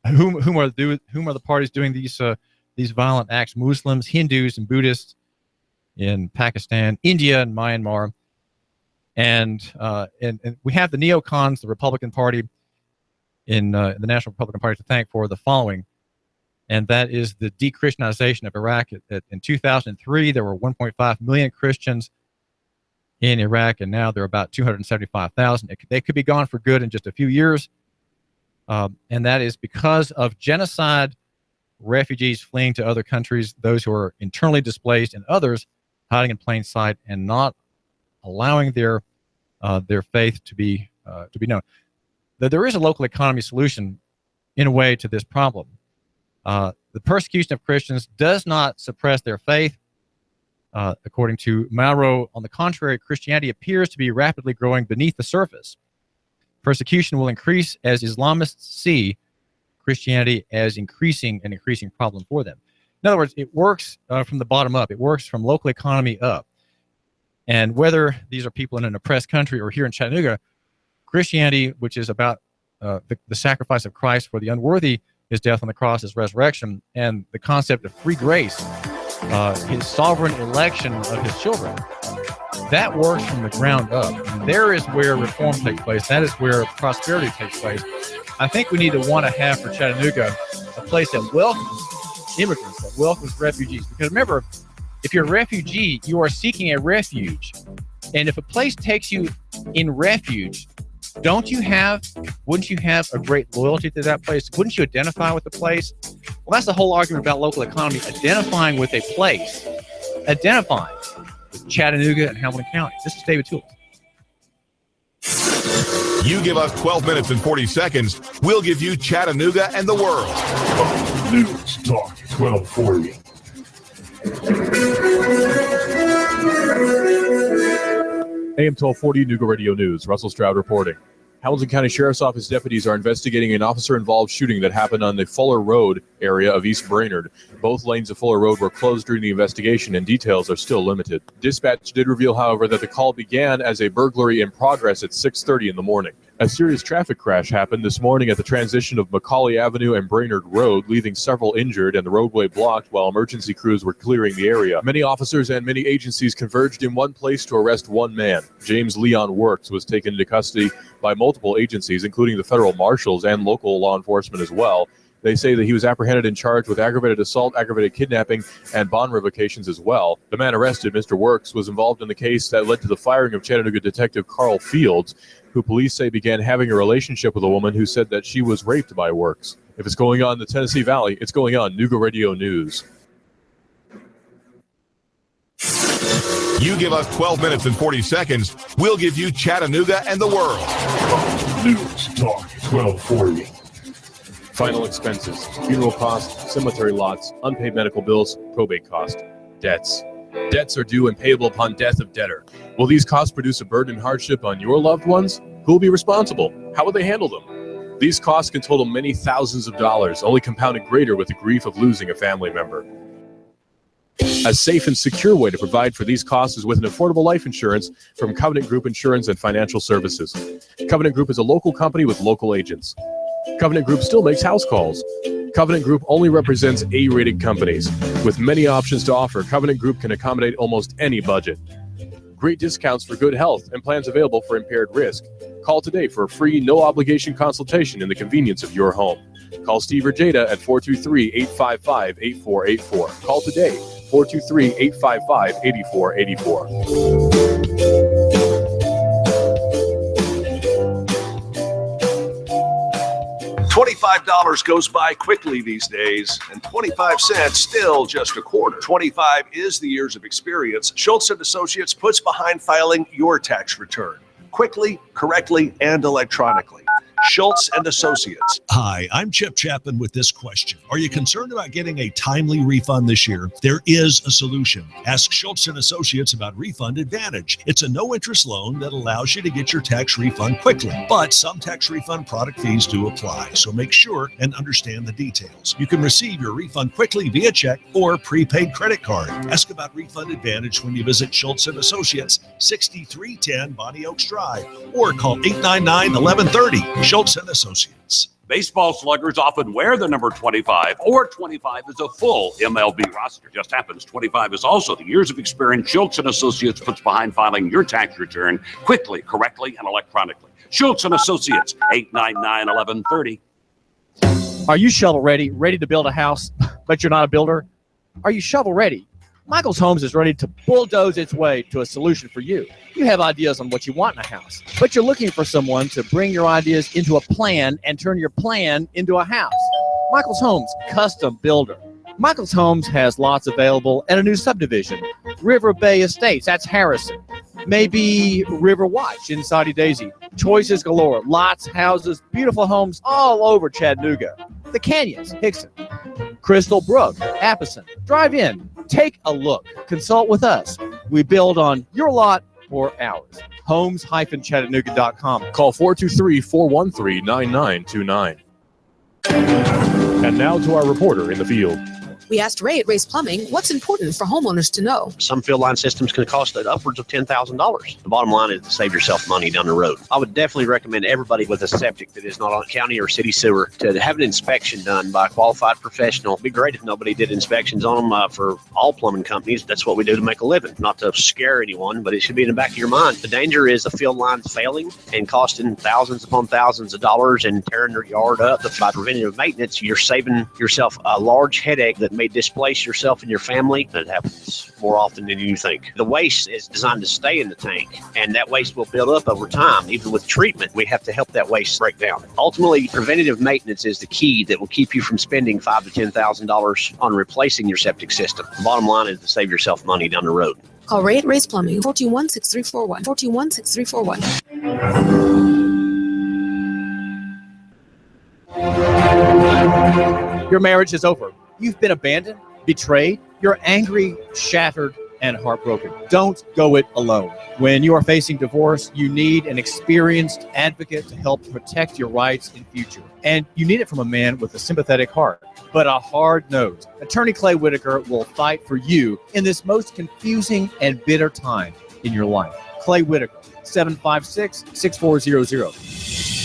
Whom are the parties doing these violent acts? Muslims, Hindus, and Buddhists in Pakistan, India, and Myanmar. And we have the neocons, the Republican Party, in the National Republican Party, to thank for the following. And that is the de-Christianization of Iraq. In 2003, there were 1.5 million Christians in Iraq, and now there are about 275,000. They could be gone for good in just a few years. And that is because of genocide, refugees fleeing to other countries, those who are internally displaced, and others hiding in plain sight and not allowing their faith to be known. That there is a local economy solution, in a way, to this problem. The persecution of Christians does not suppress their faith. According to Mauro, on the contrary, Christianity appears to be rapidly growing beneath the surface. Persecution will increase as Islamists see Christianity as an increasing problem for them. In other words, it works from the bottom up. It works from local economy up. And whether these are people in an oppressed country or here in Chattanooga, Christianity, which is about the sacrifice of Christ for the unworthy, his death on the cross, his resurrection, and the concept of free grace, his sovereign election of his children, that works from the ground up. And there is where reform takes place. That is where prosperity takes place. I think we need to want to have for Chattanooga a place that welcomes immigrants, that welcomes refugees. Because remember, if you're a refugee, you are seeking a refuge. And if a place takes you in refuge, wouldn't you have a great loyalty to that place? Wouldn't you identify with the place? Well, that's the whole argument about local economy, identifying with a place, identifying with Chattanooga and Hamilton County. This is David Tulis. You give us 12 minutes and 40 seconds, we'll give you Chattanooga and the world. News Talk 1240. AM 1240 Nooga Radio News. Russell Stroud reporting. Hamilton County Sheriff's Office deputies are investigating an officer-involved shooting that happened on the Fuller Road area of East Brainerd. Both lanes of Fuller Road were closed during the investigation, and details are still limited. Dispatch did reveal, however, that the call began as a burglary in progress at 6:30 in the morning. A serious traffic crash happened this morning at the transition of Macaulay Avenue and Brainerd Road, leaving several injured and the roadway blocked while emergency crews were clearing the area. Many officers and many agencies converged in one place to arrest one man. James Leon Works was taken into custody by multiple agencies, including the federal marshals and local law enforcement as well. They say that he was apprehended and charged with aggravated assault, aggravated kidnapping, and bond revocations as well. The man arrested, Mr. Works, was involved in the case that led to the firing of Chattanooga detective Carl Fields, who police say began having a relationship with a woman who said that she was raped by Works. If it's going on in the Tennessee Valley, it's going on Nooga Radio News. You give us 12 minutes and 40 seconds, we'll give you Chattanooga and the world. News Talk 1240. Final expenses, funeral costs, cemetery lots, unpaid medical bills, probate cost, debts. Debts are due and payable upon death of debtor. Will these costs produce a burden and hardship on your loved ones? Who will be responsible? How will they handle them? These costs can total many thousands of dollars, only compounded greater with the grief of losing a family member. A safe and secure way to provide for these costs is with an affordable life insurance from Covenant Group Insurance and Financial Services. Covenant Group is a local company with local agents. Covenant Group still makes house calls. Covenant Group only represents A-rated companies. With many options to offer, Covenant Group can accommodate almost any budget. Great discounts for good health and plans available for impaired risk. Call today for a free, no-obligation consultation in the convenience of your home. Call Steve or Jada at 423-855-8484. Call today, 423-855-8484. $25 goes by quickly these days, and 25 cents still just a quarter. 25 is the years of experience Schultz & Associates puts behind filing your tax return quickly, correctly, and electronically. Schultz & Associates. Hi, I'm Chip Chapman with this question. Are you concerned about getting a timely refund this year? There is a solution. Ask Schultz & Associates about Refund Advantage. It's a no-interest loan that allows you to get your tax refund quickly. But some tax refund product fees do apply, so make sure and understand the details. You can receive your refund quickly via check or prepaid credit card. Ask about Refund Advantage when you visit Schultz & Associates, 6310 Bonnie Oaks Drive, or call 899-1130. Schultz & Associates. Baseball sluggers often wear the number 25, or 25 is a full MLB roster. Just happens 25 is also the years of experience Schultz & Associates puts behind filing your tax return quickly, correctly, and electronically. Schultz & Associates, 899-1130. Are you shovel ready to build a house, but you're not a builder? Are you shovel ready? Michael's Homes is ready to bulldoze its way to a solution for you. You have ideas on what you want in a house, but you're looking for someone to bring your ideas into a plan and turn your plan into a house. Michael's Homes, custom builder. Michael's Homes has lots available and a new subdivision. River Bay Estates, that's Harrison. Maybe River Watch in Saudi Daisy. Choices galore, lots, houses, beautiful homes all over Chattanooga. The Canyons, Hickson. Crystal Brook, Appison. Drive in, take a look, consult with us. We build on your lot or ours. Homes-Chattanooga.com. Call 423-413-9929. And now to our reporter in the field. We asked Ray at Ray's Plumbing what's important for homeowners to know. Some field line systems can cost upwards of $10,000. The bottom line is to save yourself money down the road. I would definitely recommend everybody with a septic that is not on county or city sewer to have an inspection done by a qualified professional. It'd be great if nobody did inspections on them for all plumbing companies. That's what we do to make a living. Not to scare anyone, but it should be in the back of your mind. The danger is the field lines failing and costing thousands upon thousands of dollars and tearing their yard up. By preventative maintenance, you're saving yourself a large headache that may displace yourself and your family. That happens more often than you think. The waste is designed to stay in the tank, and that waste will build up over time. Even with treatment, we have to help that waste break down. Ultimately, preventative maintenance is the key that will keep you from spending $5,000 to $10,000 on replacing your septic system. The bottom line is to save yourself money down the road. Call Ray at Ray's Plumbing, 421-6341, 421-6341. Your marriage is over. You've been abandoned, betrayed. You're angry, shattered, and heartbroken. Don't go it alone. When you are facing divorce, you need an experienced advocate to help protect your rights in future. And you need it from a man with a sympathetic heart, but a hard nose. Attorney Clay Whitaker will fight for you in this most confusing and bitter time in your life. Clay Whitaker, 756-6400.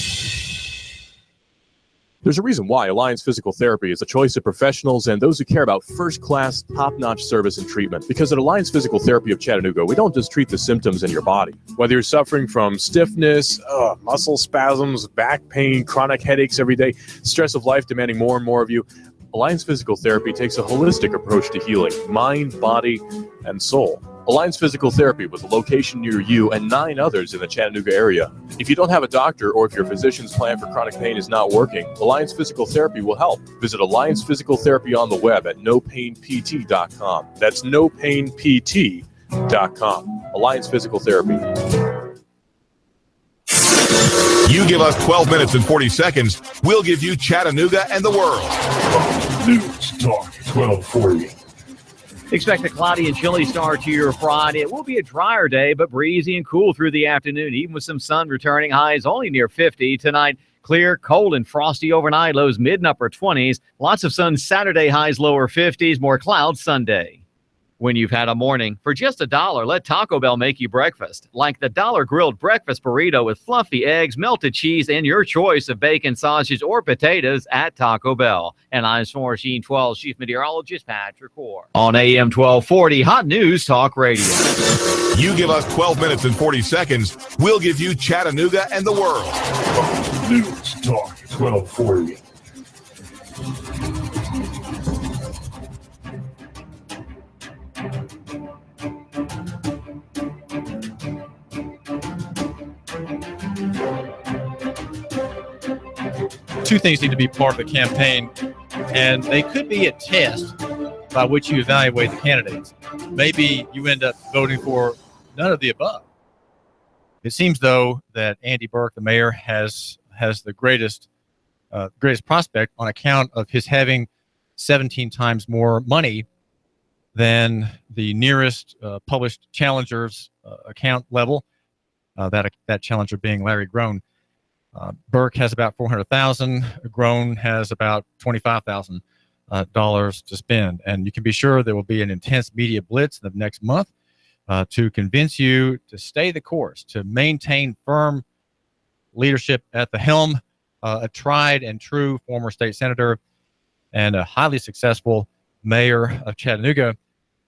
There's a reason why Alliance Physical Therapy is a choice of professionals and those who care about first-class, top-notch service and treatment. Because at Alliance Physical Therapy of Chattanooga, we don't just treat the symptoms in your body. Whether you're suffering from stiffness, muscle spasms, back pain, chronic headaches every day, stress of life demanding more and more of you, Alliance Physical Therapy takes a holistic approach to healing, mind, body, and soul. Alliance Physical Therapy with a location near you and 9 others in the Chattanooga area. If you don't have a doctor or if your physician's plan for chronic pain is not working, Alliance Physical Therapy will help. Visit Alliance Physical Therapy on the web at nopainpt.com. That's nopainpt.com. Alliance Physical Therapy. You give us 12 minutes and 40 seconds, we'll give you Chattanooga and the world. News Talk 1240. Expect a cloudy and chilly start to your Friday. It will be a drier day, but breezy and cool through the afternoon, even with some sun returning. Highs only near 50. Tonight, clear, cold, and frosty overnight. Lows mid and upper 20s. Lots of sun Saturday, highs lower 50s. More clouds Sunday. When you've had a morning, for just $1, let Taco Bell make you breakfast. Like the $1 grilled breakfast burrito with fluffy eggs, melted cheese, and your choice of bacon, sausage, or potatoes at Taco Bell. And I'm Summer Machine 12 Chief Meteorologist Patrick Orr. On AM 1240, Hot News Talk Radio. You give us 12 minutes and 40 seconds, we'll give you Chattanooga and the world. News Talk 1240. Two things need to be part of the campaign, and they could be a test by which you evaluate the candidates. Maybe you end up voting for none of the above. It seems, though, that Andy Burke, the mayor, has the greatest prospect on account of his having 17 times more money than the nearest published challenger's account level, that challenger being Larry Groen. Burke has about $400,000. Groen has about $25,000 to spend, and you can be sure there will be an intense media blitz in the next month to convince you to stay the course, to maintain firm leadership at the helm. A tried and true former state senator and a highly successful mayor of Chattanooga,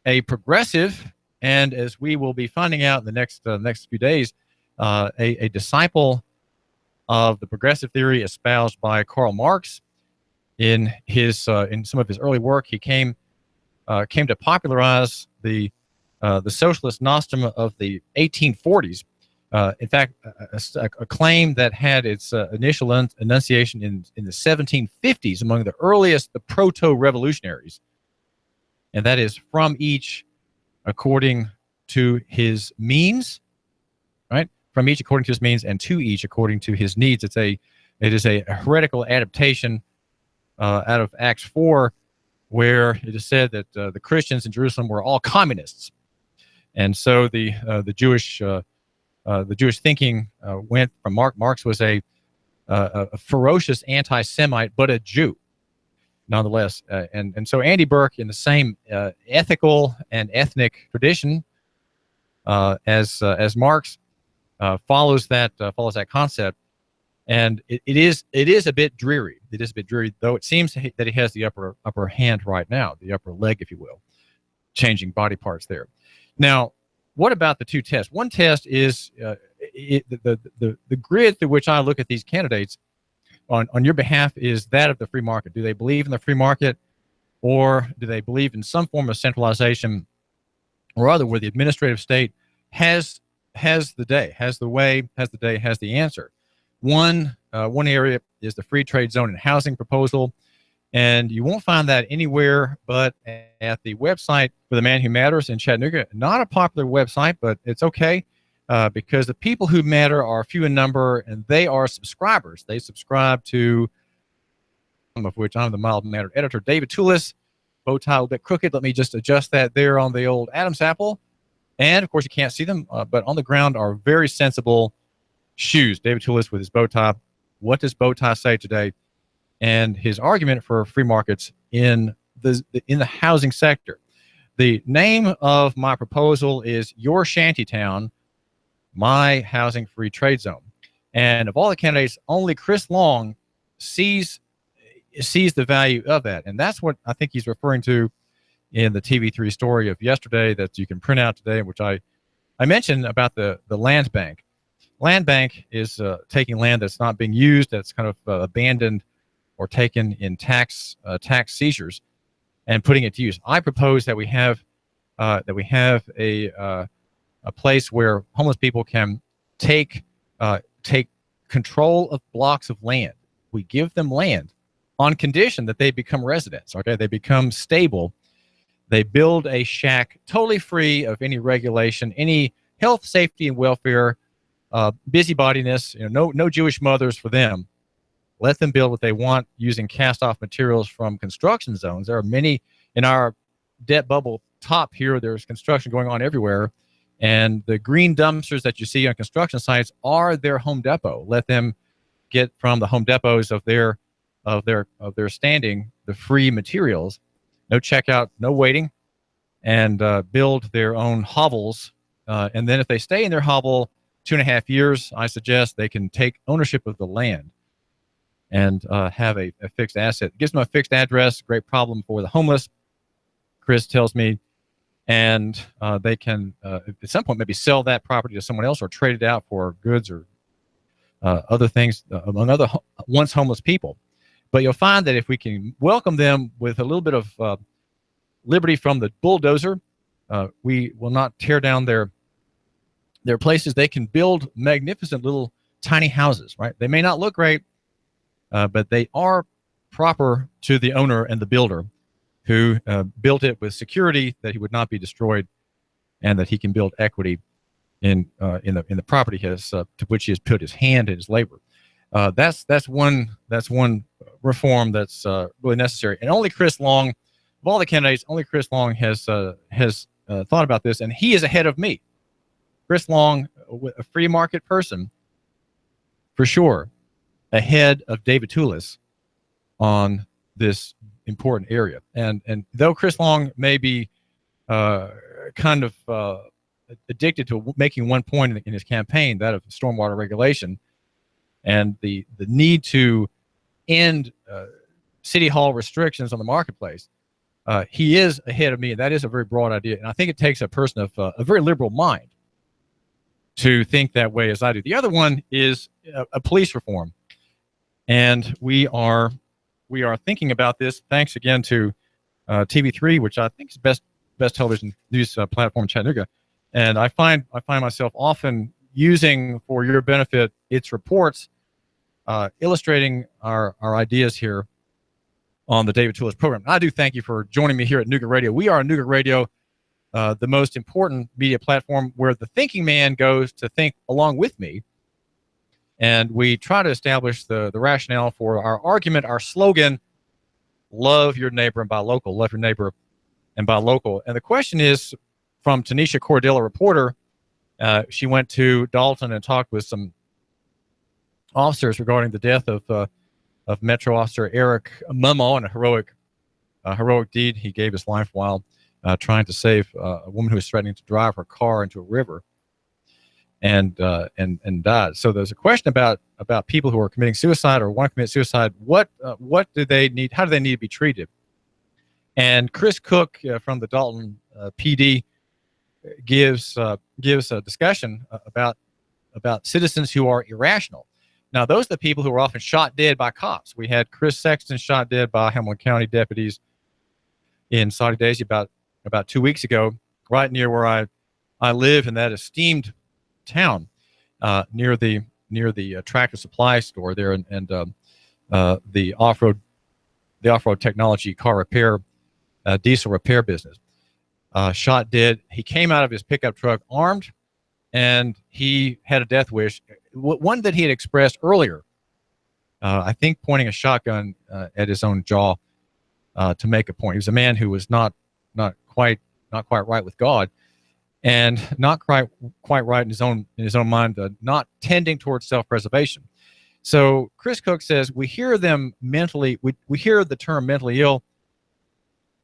a progressive, and as we will be finding out in the next few days, a disciple of the progressive theory espoused by Karl Marx. In some of his early work, he came to popularize the socialist nostrum of the 1840s. In fact, a claim that had its initial enunciation in the 1750s among the earliest, the proto-revolutionaries, and that is from each according to his means, right? From each according to his means, and to each according to his needs. It is a heretical adaptation out of Acts 4, where it is said that the Christians in Jerusalem were all communists, and so the Jewish thinking went from Marx was a ferocious anti-Semite, but a Jew, nonetheless. And so Andy Burke, in the same ethical and ethnic tradition as Marx, follows that concept, and it is a bit dreary. It is a bit dreary, though it seems that he has the upper hand right now, the upper leg, if you will, changing body parts there. Now, what about the two tests? One test is the grid through which I look at these candidates on your behalf is that of the free market. Do they believe in the free market, or do they believe in some form of centralization or other, where the administrative state has the answer? One area is the free trade zone and housing proposal, and you won't find that anywhere but at the website for the Man Who Matters in Chattanooga. Not a popular website, but it's okay because the people who matter are few in number, and they are subscribers. They subscribe to, of which I'm the mild-mannered editor, David Tulis. Bow tie a little bit crooked. Let me just adjust that there on the old Adam's apple. And, of course, you can't see them, but on the ground are very sensible shoes. David Tulis with his bow tie. What does bow tie say today? And his argument for free markets in the housing sector. The name of my proposal is Your Shantytown, My Housing Free Trade Zone. And of all the candidates, only Chris Long sees sees the value of that. And that's what I think he's referring to in the TV3 story of yesterday that you can print out today, which I mentioned about the land bank. Land bank is taking land that's not being used, that's kind of abandoned or taken in tax seizures, and putting it to use. I propose that we have a place where homeless people can take control of blocks of land. We give them land on condition that they become residents. Okay, they become stable. They build a shack totally free of any regulation, any health, safety, and welfare, busybodiness. No Jewish mothers for them. Let them build what they want using cast-off materials from construction zones. There are many in our debt bubble top here. There's construction going on everywhere, and the green dumpsters that you see on construction sites are their Home Depot. Let them get from the Home Depots of their standing the free materials. No checkout, no waiting, and build their own hovels. And then if they stay in their hovel 2.5 years, I suggest they can take ownership of the land and have a fixed asset. It gives them a fixed address, great problem for the homeless, Chris tells me. And they can, at some point, maybe sell that property to someone else or trade it out for goods or other things among other once homeless people. But you'll find that if we can welcome them with a little bit of liberty from the bulldozer, we will not tear down their places. They can build magnificent little tiny houses, right? They may not look great, but they are proper to the owner and the builder who built it with security that he would not be destroyed and that he can build equity in the property to which he has put his hand and his labor. That's one reform that's really necessary. And only Chris Long, of all the candidates, only Chris Long has thought about this, and he is ahead of me. Chris Long, a free market person, for sure, ahead of David Tulis on this important area. And though Chris Long may be kind of addicted to making one point in his campaign, that of stormwater regulation, and the need to end city hall restrictions on the marketplace, he is ahead of me, and that is a very broad idea. And I think it takes a person of a very liberal mind to think that way as I do. The other one is a police reform, and we are thinking about this thanks again to TV3, which I think is best television news platform in Chattanooga. And I find myself often using, for your benefit, its reports, illustrating our ideas here on the David Tulis program. I do thank you for joining me here at Nooga Radio. We are Nooga Radio, the most important media platform where the thinking man goes to think along with me. And we try to establish the rationale for our argument, our slogan, love your neighbor and buy local, love your neighbor and buy local. And the question is from Tanisha Cordilla, reporter. She went to Dalton and talked with some officers regarding the death of Metro Officer Eric Mummel in a heroic deed. He gave his life while trying to save a woman who was threatening to drive her car into a river and died. So there's a question about people who are committing suicide or want to commit suicide. What do they need? How do they need to be treated? And Chris Cook from the Dalton PD gives a discussion about citizens who are irrational. Now, those are the people who are often shot dead by cops. We had Chris Sexton shot dead by Hamilton County deputies in Saudi Daisy about 2 weeks ago, right near where I live in that esteemed town, near the Tractor Supply store there, and the off-road technology car repair, diesel repair business. Shot dead. He came out of his pickup truck armed, and he had a death wish, one that he had expressed earlier, I think pointing a shotgun at his own jaw to make a point. He was a man who was not quite right with God, and not quite right in his own mind, not tending towards self-preservation. So Chris Cook says we hear them mentally, we hear the term mentally ill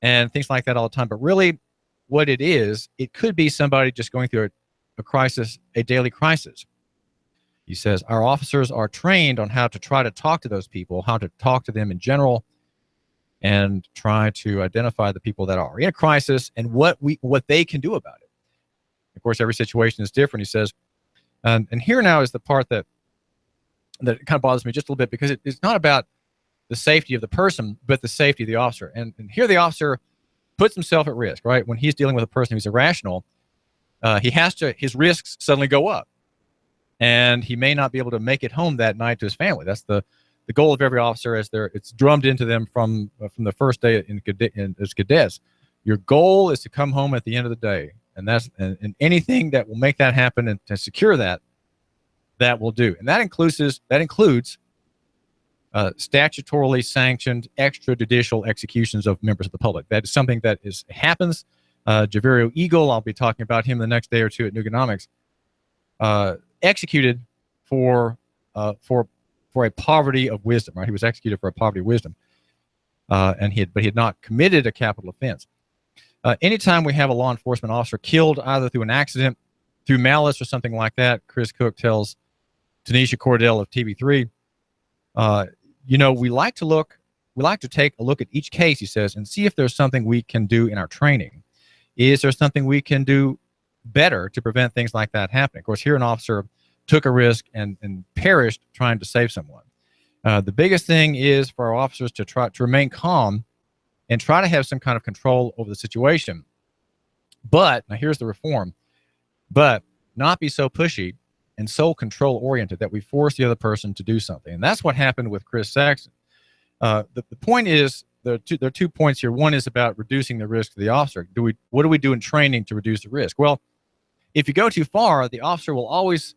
and things like that all the time, but really what it is, it could be somebody just going through a crisis, a daily crisis. He says our officers are trained on how to try to talk to those people, how to talk to them in general, and try to identify the people that are in a crisis and what they can do about it. Of course, every situation is different, he says. And here now is the part that kind of bothers me just a little bit, because it's not about the safety of the person, but the safety of the officer. And here the officer puts himself at risk, right? When he's dealing with a person who's irrational, his risks suddenly go up. And he may not be able to make it home that night to his family. That's the goal of every officer, it's drummed into them from the first day as cadets. Your goal is to come home at the end of the day. And anything that will make that happen and to secure that will do. And that includes statutorily sanctioned extrajudicial executions of members of the public. That is something that happens. Javirio Eagle, I'll be talking about him the next day or two at Nooganomics, executed for a poverty of wisdom. Right, he was executed for a poverty of wisdom, but he had not committed a capital offense. Anytime we have a law enforcement officer killed either through an accident, through malice, or something like that, Chris Cook tells Tanisha Cordell of TV3, we like to take a look at each case, he says, and see if there's something we can do in our training. Is there something we can do better to prevent things like that happening? Of course, here an officer took a risk and perished trying to save someone. The biggest thing is for our officers to try to remain calm and try to have some kind of control over the situation. But, now here's the reform, but not be so pushy and so control-oriented that we force the other person to do something. And that's what happened with Chris Saxon. The point is, there are 2 points here. One is about reducing the risk to the officer. What do we do in training to reduce the risk? Well, if you go too far, the officer will always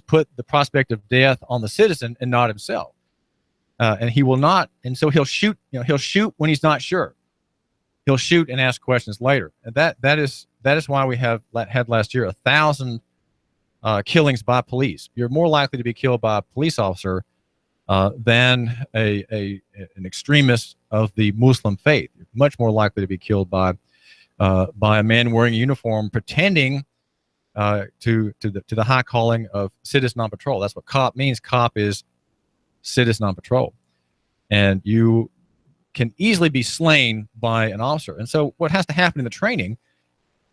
put the prospect of death on the citizen and not himself. And he will not, and so he'll shoot. He'll shoot when he's not sure. He'll shoot and ask questions later. And that is why we had last year 1,000 killings by police. You're more likely to be killed by a police officer than an extremist of the Muslim faith. You're much more likely to be killed by a man wearing a uniform pretending to the high calling of citizen on patrol. That's what cop means. Cop is citizen on patrol, and you can easily be slain by an officer. And so what has to happen in the training,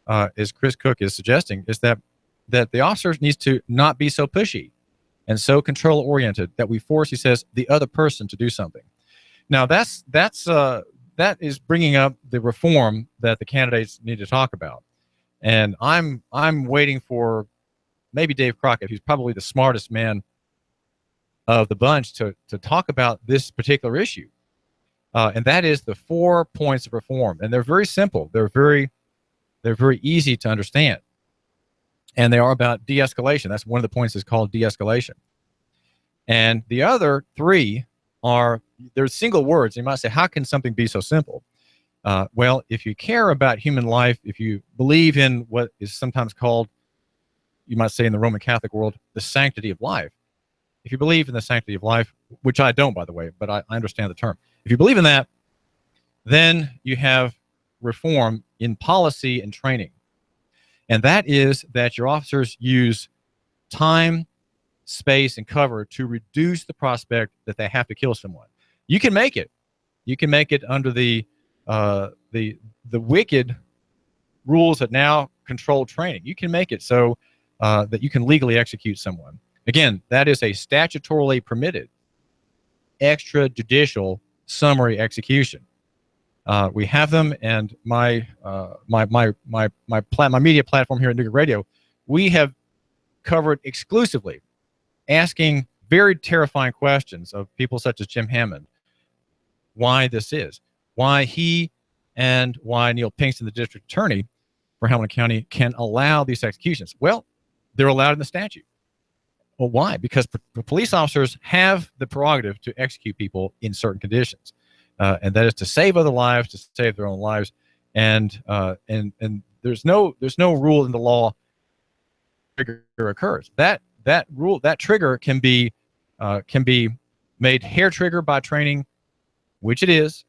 as Chris Cook is suggesting, is that the officer needs to not be so pushy and so control oriented that we force, he says, the other person to do something. Now that is bringing up the reform that the candidates need to talk about. And I'm waiting for maybe Dave Crockett, who's probably the smartest man of the bunch, to talk about this particular issue. And that is the 4 points of reform. And they're very simple. They're very easy to understand. And they are about de-escalation. That's one of the points is called de-escalation. And the other 3 they're single words. You might say, how can something be so simple? Well, if you care about human life, if you believe in what is sometimes called, you might say in the Roman Catholic world, the sanctity of life. If you believe in the sanctity of life, which I don't, by the way, but I understand the term. If you believe in that, then you have reform in policy and training. And that is that your officers use time, space, and cover to reduce the prospect that they have to kill someone. You can make it. You can make it under the wicked rules that now control training. You can make it so that you can legally execute someone. Again, that is a statutorily permitted extrajudicial summary execution. We have them, and my media platform here at Nooga Radio, we have covered exclusively asking very terrifying questions of people such as Jim Hammond, why this is, why he and why Neil Pinkston, the district attorney for Hamilton County, can allow these executions. Well, they're allowed in the statute. Well, why? Because police officers have the prerogative to execute people in certain conditions, and that is to save other lives, to save their own lives, and there's no rule in the law trigger occurs. That trigger can be made hair trigger by training, which it is,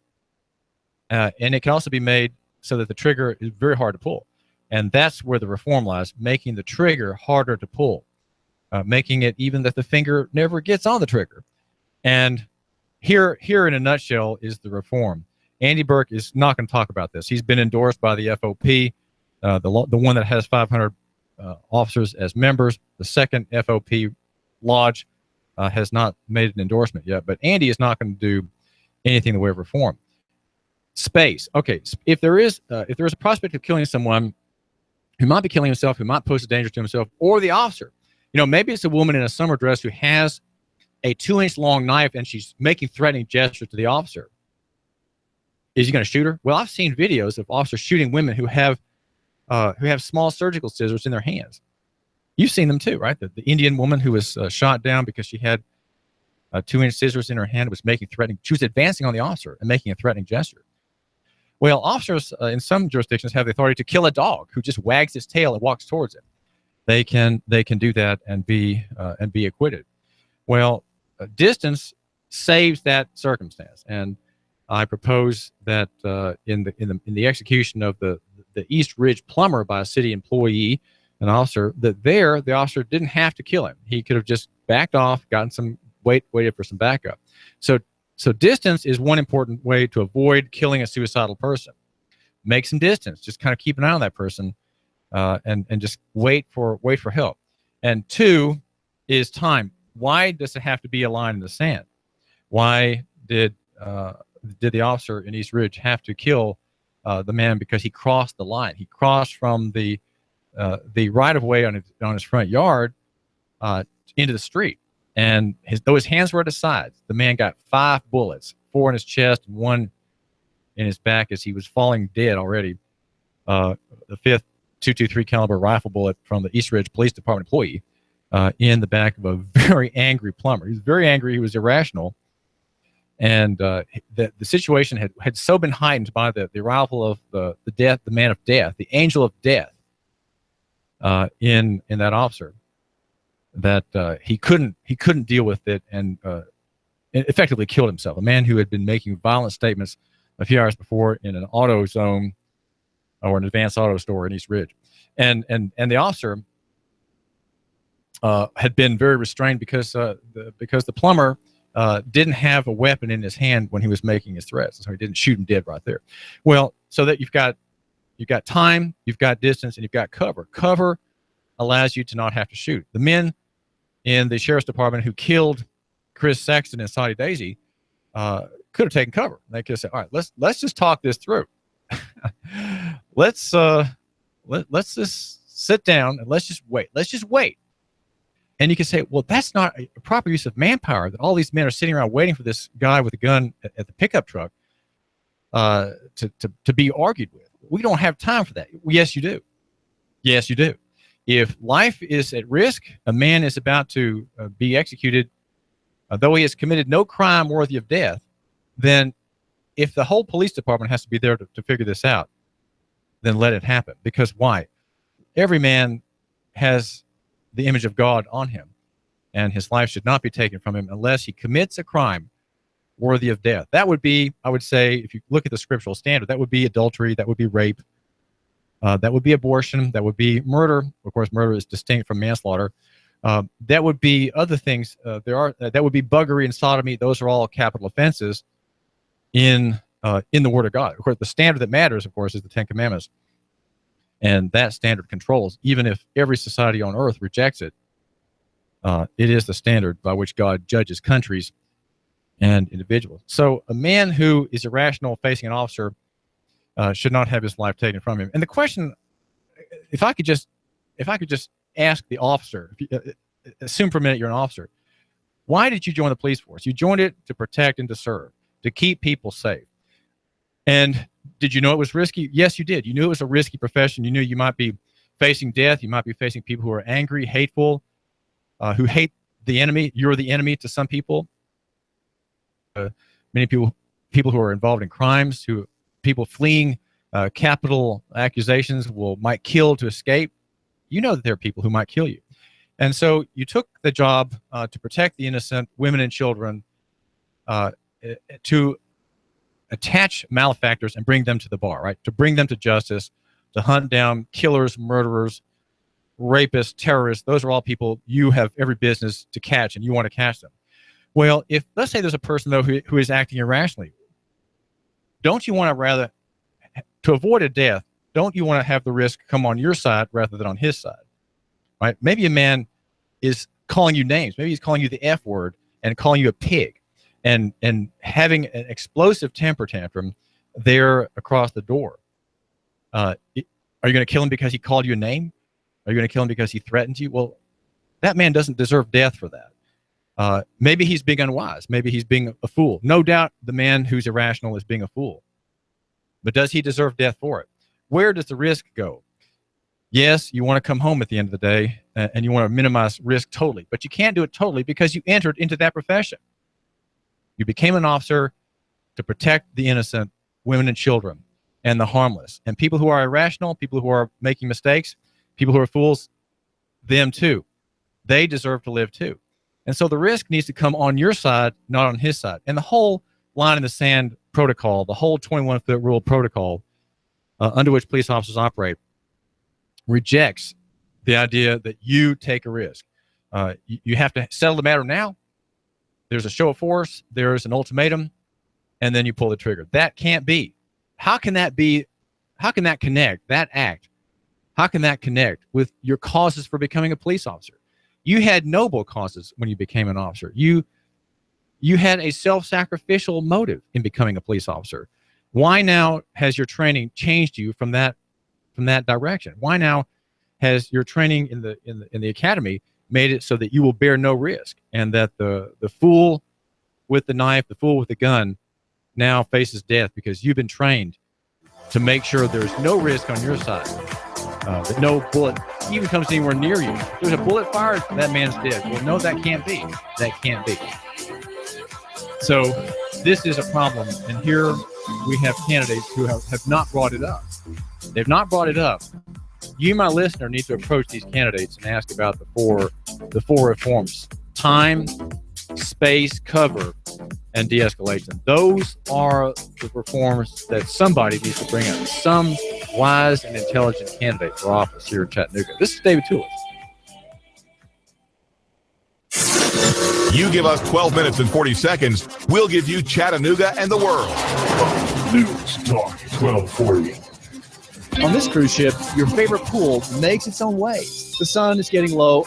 and it can also be made so that the trigger is very hard to pull, and that's where the reform lies: making the trigger harder to pull. Making it even that the finger never gets on the trigger. And here in a nutshell is the reform. Andy Burke is not going to talk about this. He's been endorsed by the FOP, the one that has 500 officers as members. The second FOP lodge has not made an endorsement yet, but Andy is not going to do anything in the way of reform. Space. Okay, if there is a prospect of killing someone who might be killing himself, who might pose a danger to himself, or the officer, maybe it's a woman in a summer dress who has a 2-inch long knife and she's making threatening gestures to the officer. Is he going to shoot her? Well, I've seen videos of officers shooting women who have small surgical scissors in their hands. You've seen them too, right? The Indian woman who was shot down because she had 2-inch scissors in her hand, was making threatening. She was advancing on the officer and making a threatening gesture. Well, officers in some jurisdictions have the authority to kill a dog who just wags its tail and walks towards it. They can do that and be acquitted. Well, distance saves that circumstance, and I propose that in the execution of the East Ridge plumber by a city employee, an officer, that the officer didn't have to kill him. He could have just backed off, gotten some waited for some backup. So distance is one important way to avoid killing a suicidal person. Make some distance. Just kind of keep an eye on that person, and just wait for help. And 2 is time. Why does it have to be a line in the sand? Why did the officer in East Ridge have to kill the man? Because he crossed the line. He crossed from the right of way on his front yard into the street. And though his hands were at his sides, the man got 5 bullets, 4 in his chest and 1 in his back as he was falling dead already. The 5th .223 caliber rifle bullet from the East Ridge Police Department employee in the back of a very angry plumber. He was very angry. He was irrational. And the situation had so been heightened by the arrival of the man of death, the angel of death in that officer, that he couldn't deal with it and effectively killed himself. A man who had been making violent statements a few hours before in an auto zone or an advanced auto store in East Ridge, and the officer had been very restrained because the plumber didn't have a weapon in his hand when he was making his threats, so he didn't shoot him dead right there. Well, so that you've got time, you've got distance, and you've got cover. Cover allows you to not have to shoot. The men in the sheriff's department who killed Chris Sexton and Saudi Daisy could have taken cover. They could have said, "All right, let's just talk this through. let's just sit down and let's just wait. Let's just wait." And you can say, well, that's not a proper use of manpower, that all these men are sitting around waiting for this guy with a gun at the pickup truck to be argued with. We don't have time for that. Yes, you do. Yes, you do. If life is at risk, a man is about to be executed, though he has committed no crime worthy of death, then if the whole police department has to be there to figure this out, then let it happen. Because why? Every man has the image of God on him, and his life should not be taken from him unless he commits a crime worthy of death. That would be, I would say, if you look at the scriptural standard, that would be adultery, that would be rape, that would be abortion, that would be murder. Of course, murder is distinct from manslaughter. That would be other things. That would be buggery and sodomy. Those are all capital offenses in the Word of God. Of course, the standard that matters, of course, is the Ten Commandments. And that standard controls, even if every society on earth rejects it, it is the standard by which God judges countries and individuals. So a man who is irrational facing an officer should not have his life taken from him. And the question, if I could just ask the officer, assume for a minute you're an officer, why did you join the police force? You joined it to protect and to serve, to keep people safe. And did you know it was risky? Yes, you did. You knew it was a risky profession. You knew you might be facing death. You might be facing people who are angry, hateful, who hate the enemy. You're the enemy to some people. Many people who are involved in crimes, people fleeing capital accusations might kill to escape. You know that there are people who might kill you. And so you took the job to protect the innocent, women and children, to attach malefactors and bring them to the bar, right? To bring them to justice, to hunt down killers, murderers, rapists, terrorists. Those are all people you have every business to catch, and you want to catch them. Well, if let's say there's a person though who is acting irrationally, don't you want to rather to avoid a death? Don't you want to have the risk come on your side rather than on his side? Right? Maybe a man is calling you names. Maybe he's calling you the F word and calling you a pig, and having an explosive temper tantrum there across the door. Are you going to kill him because he called you a name? Are you going to kill him because he threatened you? Well, that man doesn't deserve death for that. Maybe he's being unwise. Maybe he's being a fool. No doubt the man who's irrational is being a fool. But does he deserve death for it? Where does the risk go? Yes, you want to come home at the end of the day, and you want to minimize risk totally. But you can't do it totally because you entered into that profession. You became an officer to protect the innocent, women and children, and the harmless. And people who are irrational, people who are making mistakes, people who are fools, them too. They deserve to live too. And so the risk needs to come on your side, not on his side. And the whole line in the sand protocol, the whole 21-foot rule protocol under which police officers operate, rejects the idea that you take a risk. You have to settle the matter now. There's a show of force. There's an ultimatum. And then you pull the trigger. That can't be. How can that be? How can that connect, that act? How can that connect with your causes for becoming a police officer? You had noble causes when you became an officer. You had a self-sacrificial motive in becoming a police officer. Why now has your training changed you from that direction? Why now has your training in the academy made it so that you will bear no risk, and that the fool with the knife, the fool with the gun, now faces death because you've been trained to make sure there's no risk on your side, that no bullet even comes anywhere near you. There's a bullet fired, that man's dead. Well, no, that can't be. That can't be. So this is a problem, and here we have candidates who have not brought it up. They've not brought it up. You, my listener, need to approach these candidates and ask about the four reforms: time, space, cover, and de-escalation. Those are the reforms that somebody needs to bring up. Some wise and intelligent candidate for office here in Chattanooga. This is David Tulis. You give us 12 minutes and 40 seconds, we'll give you Chattanooga and the world. News Talk 1240. On this cruise ship, your favorite pool makes its own waves. The sun is getting low.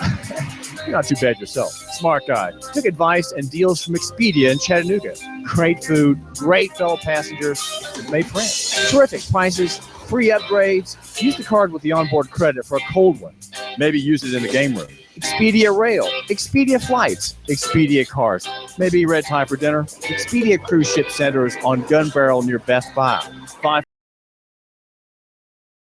You're not too bad yourself. Smart guy. Took advice and deals from Expedia in Chattanooga. Great food, great fellow passengers, made friends. Terrific prices, free upgrades. Use the card with the onboard credit for a cold one. Maybe use it in the game room. Expedia Rail, Expedia Flights, Expedia Cars. Maybe red tie for dinner. Expedia Cruise Ship Centers on Gun Barrel near Best Buy.